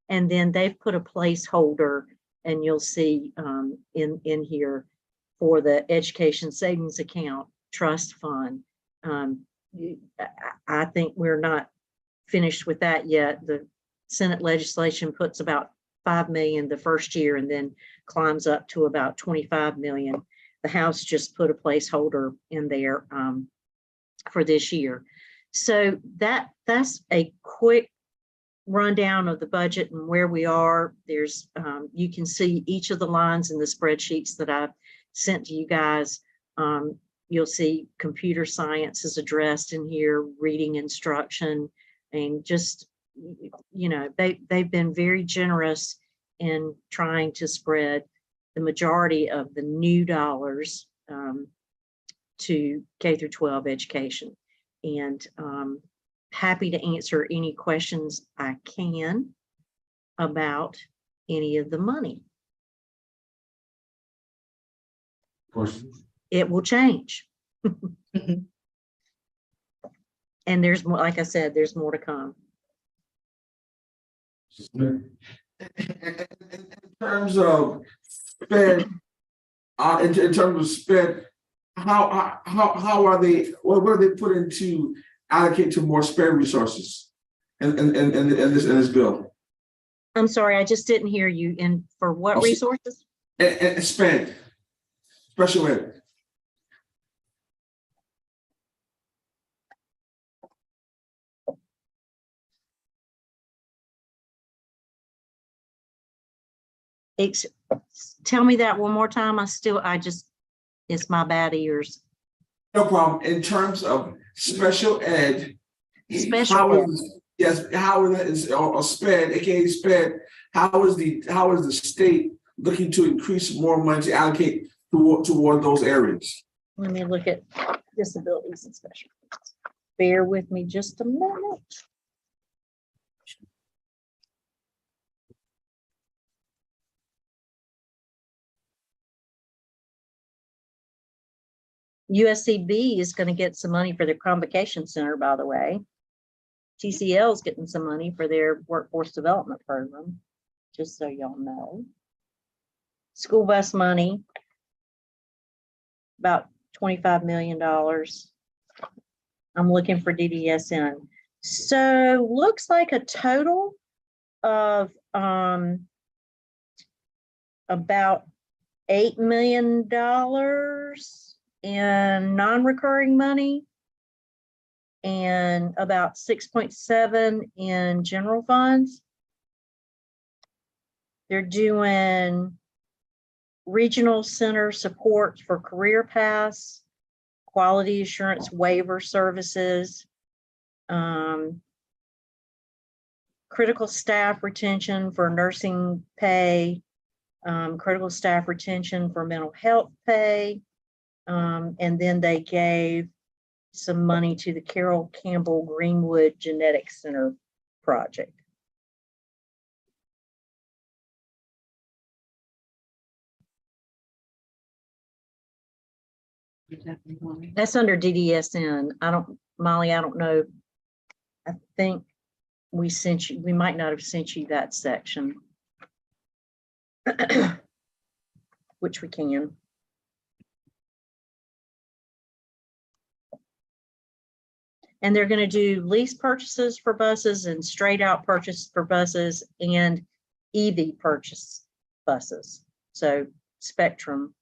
And then they've put a placeholder, and you'll see in here for the education savings account trust fund. I think we're not finished with that yet. The Senate legislation puts about $5 million the first year and then climbs up to about $25 million. The House just put a placeholder in there for this year. So that's a quick rundown of the budget and where we are. There's you can see each of the lines in the spreadsheets that I've sent to you guys. You'll see computer science is addressed in here, reading instruction, and just, you know, they've been very generous in trying to spread the majority of the new dollars to K through 12 education. And happy to answer any questions I can about any of the money. Questions? It will change. And there's more, like I said, there's more to come. In terms of spend, in terms of spend, how are they? What are they put into allocate to more spend resources in this bill? I'm sorry, I just didn't hear you. And for what Oh, so- resources? And sped, special ed. Ex- Tell me that one more time. It's my bad ears. No problem. In terms of special ed. Special how ed. is- Yes, how is, or sped, AKA sped, how is the state looking to increase more money to allocate toward those areas? Let me look at disabilities and special. Eds. Bear with me just a minute. USCB is going to get some money for their convocation center, by the way. TCL is getting some money for their workforce development program, just so y'all know. School bus money, about $25 million. I'm looking for DDSN. So looks like a total of about $8 million in non-recurring money and about 6.7 in general funds. They're doing regional center support for career paths, quality assurance waiver services, critical staff retention for nursing pay, critical staff retention for mental health pay, and then they gave some money to the Carol Campbell Greenwood Genetics Center project. That's under DDSN. Molly, I don't know. I think we sent you, we might not have sent you that section. Which we can. And they're going to do lease purchases for buses and straight out purchase for buses and EV purchase buses. So Spectrum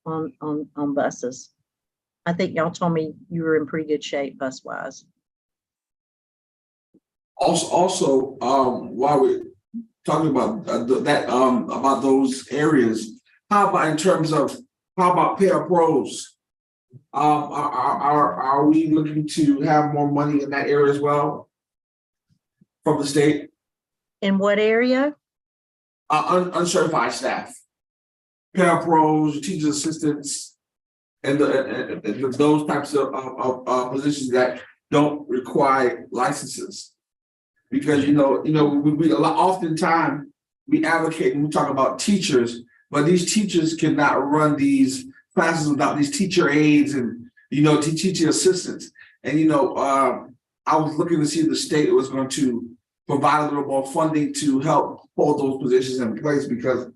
on buses. I think y'all told me you were in pretty good shape bus wise. Also, while we're talking about about those areas, how about parapros? Are we looking to have more money in that area as well from the state? In what area? Uncertified staff, parapros, teachers assistants, and those types of positions that don't require licenses. Because we oftentimes we advocate and we talk about teachers, but these teachers cannot run these classes without these teacher aides and teacher assistants. And I was looking to see if the state was going to provide a little more funding to help hold those positions in place, because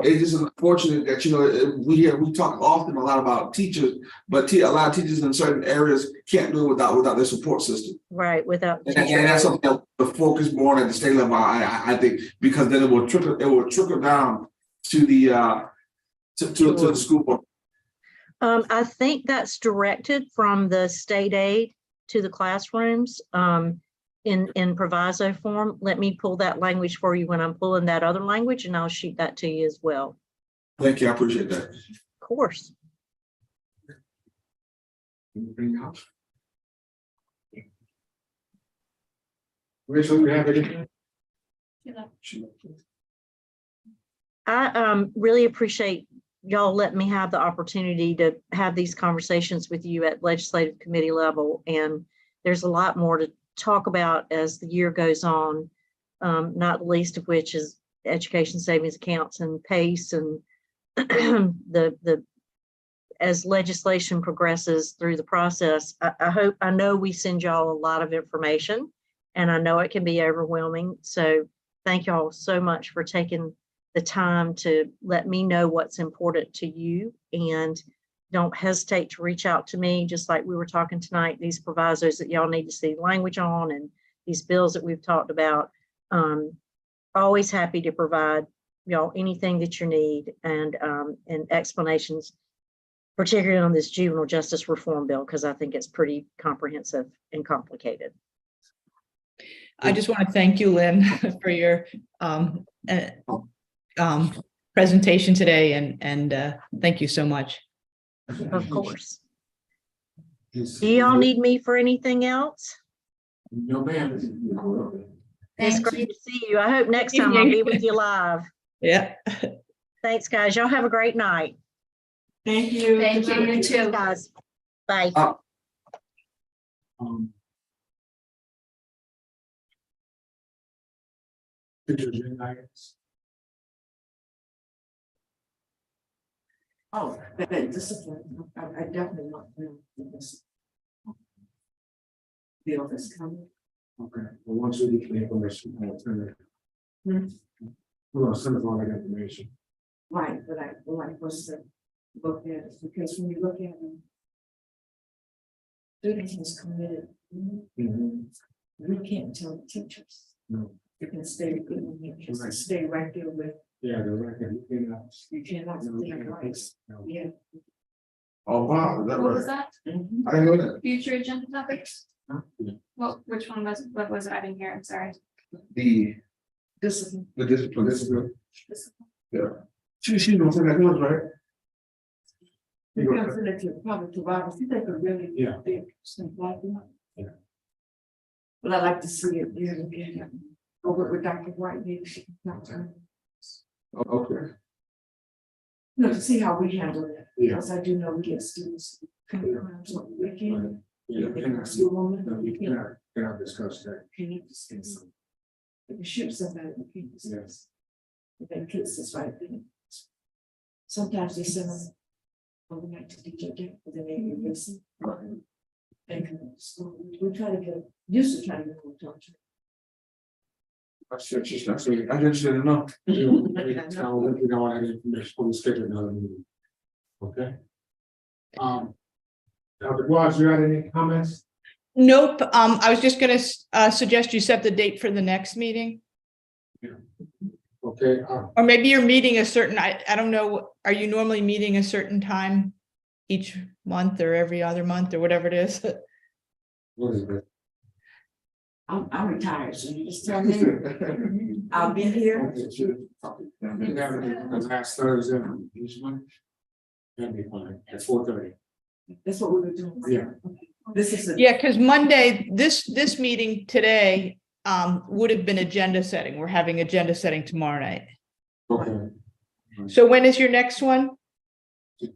it's just unfortunate that we talk often a lot about teachers, but a lot of teachers in certain areas can't do it without their support system. Right, without. And that's something that the focus more at the state level. I think, because then it will trickle down to the to the school board. I think that's directed from the state aid to the classrooms in proviso form. Let me pull that language for you when I'm pulling that other language, and I'll shoot that to you as well. Thank you, I appreciate that. Of course. Anything else? Rachel, you have anything? I really appreciate y'all letting me have the opportunity to have these conversations with you at legislative committee level. And there's a lot more to talk about as the year goes on, not the least of which is education savings accounts and PACE, and as legislation progresses through the process. I know we send y'all a lot of information, and I know it can be overwhelming. So thank y'all so much for taking the time to let me know what's important to you, and don't hesitate to reach out to me, just like we were talking tonight, these provisos that y'all need to see language on, and these bills that we've talked about. Always happy to provide y'all anything that you need and explanations, particularly on this juvenile justice reform bill, because I think it's pretty comprehensive and complicated. I just want to thank you, Lynn, for your presentation today and thank you so much. Of course. Yes. Do y'all need me for anything else? No, ma'am. It's Thank great to see you. I hope next time I'll be with you live. Yeah. Thanks, guys. Y'all have a great night. Thank you. Thank you, you too. Guys, bye. Future agenda items. Oh, that discipline, I definitely want to do this. Bill that's coming. Okay, well, once we get the information, I'll send it. Hmm. We're gonna send us all that information. Right, but I would like us to look at it, because when you look at them. Students is committed, we can't tell the teachers. No. You can stay good, you can Right. stay right there with, Yeah, the record, you cannot. you cannot No, stay you right. can't. No. Yeah. Oh, wow, is that What was right? that? Mhm. I didn't know that. Future agenda topics? Yeah. Well, which one was, what was it? I didn't hear, I'm sorry. The Discipline. discipline, This is good. yeah. She knows that was right. You can send it to public providers, you take a really Yeah. big step like that. Yeah. But I like to see it, yeah, over with Dr. White, maybe she can talk to her. Okay. You know, to see how we handle it, Yeah. because I do know we get students who commit crimes on the weekend. Yeah, They cannot, can sue them, no, you cannot discuss that. can't discuss them. If you shoot somebody, you can't discuss. If they kiss this right thing. Sometimes they send them overnight to DJ, but then they listen. They can, so we try to get, used to try to get them to touch. That's just, I just didn't know. We don't want any information for the schedule another meeting. Okay. Dr. Watts, you had any comments? Nope. I was just gonna suggest you set the date for the next meeting, Okay, or maybe you're meeting a certain, I don't know, are you normally meeting a certain time each month or every other month or whatever it is? what is it? I'm retired, so you just tell me, I'll be here. Okay, sure. We have it the last Thursday of each month. That'd be fine, at 4:30. That's what we were doing. Yeah. This is a. Yeah, because Monday, this meeting today would have been agenda setting. We're having agenda setting tomorrow night. Okay. So when is your next one? It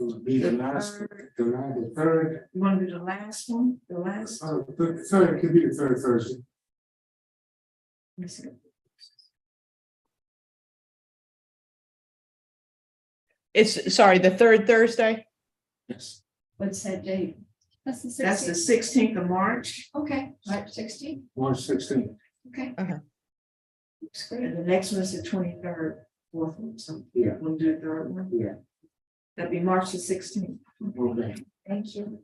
would be the last, the third, You want to do the last one, the last? the third, it could be the third Thursday. Let me see. It's, sorry, the third Thursday? Yes. What's that date? That's the That's the 16th. 16th of March, Okay, March 16th, March 16th. okay. Looks great. And the next one is the 23rd, fourth one, so Yeah. we'll do the third one. Yeah. That'd be March the 16th. Okay. Thank you.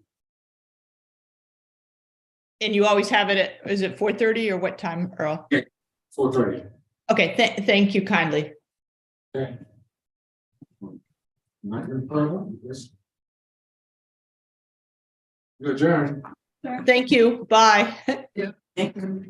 And you always have it at, is it 4:30 or what time, Earl? 4:30. Okay, thank you kindly. Okay. Not in further, yes. Adjourn. Thank you. Bye. Thank you.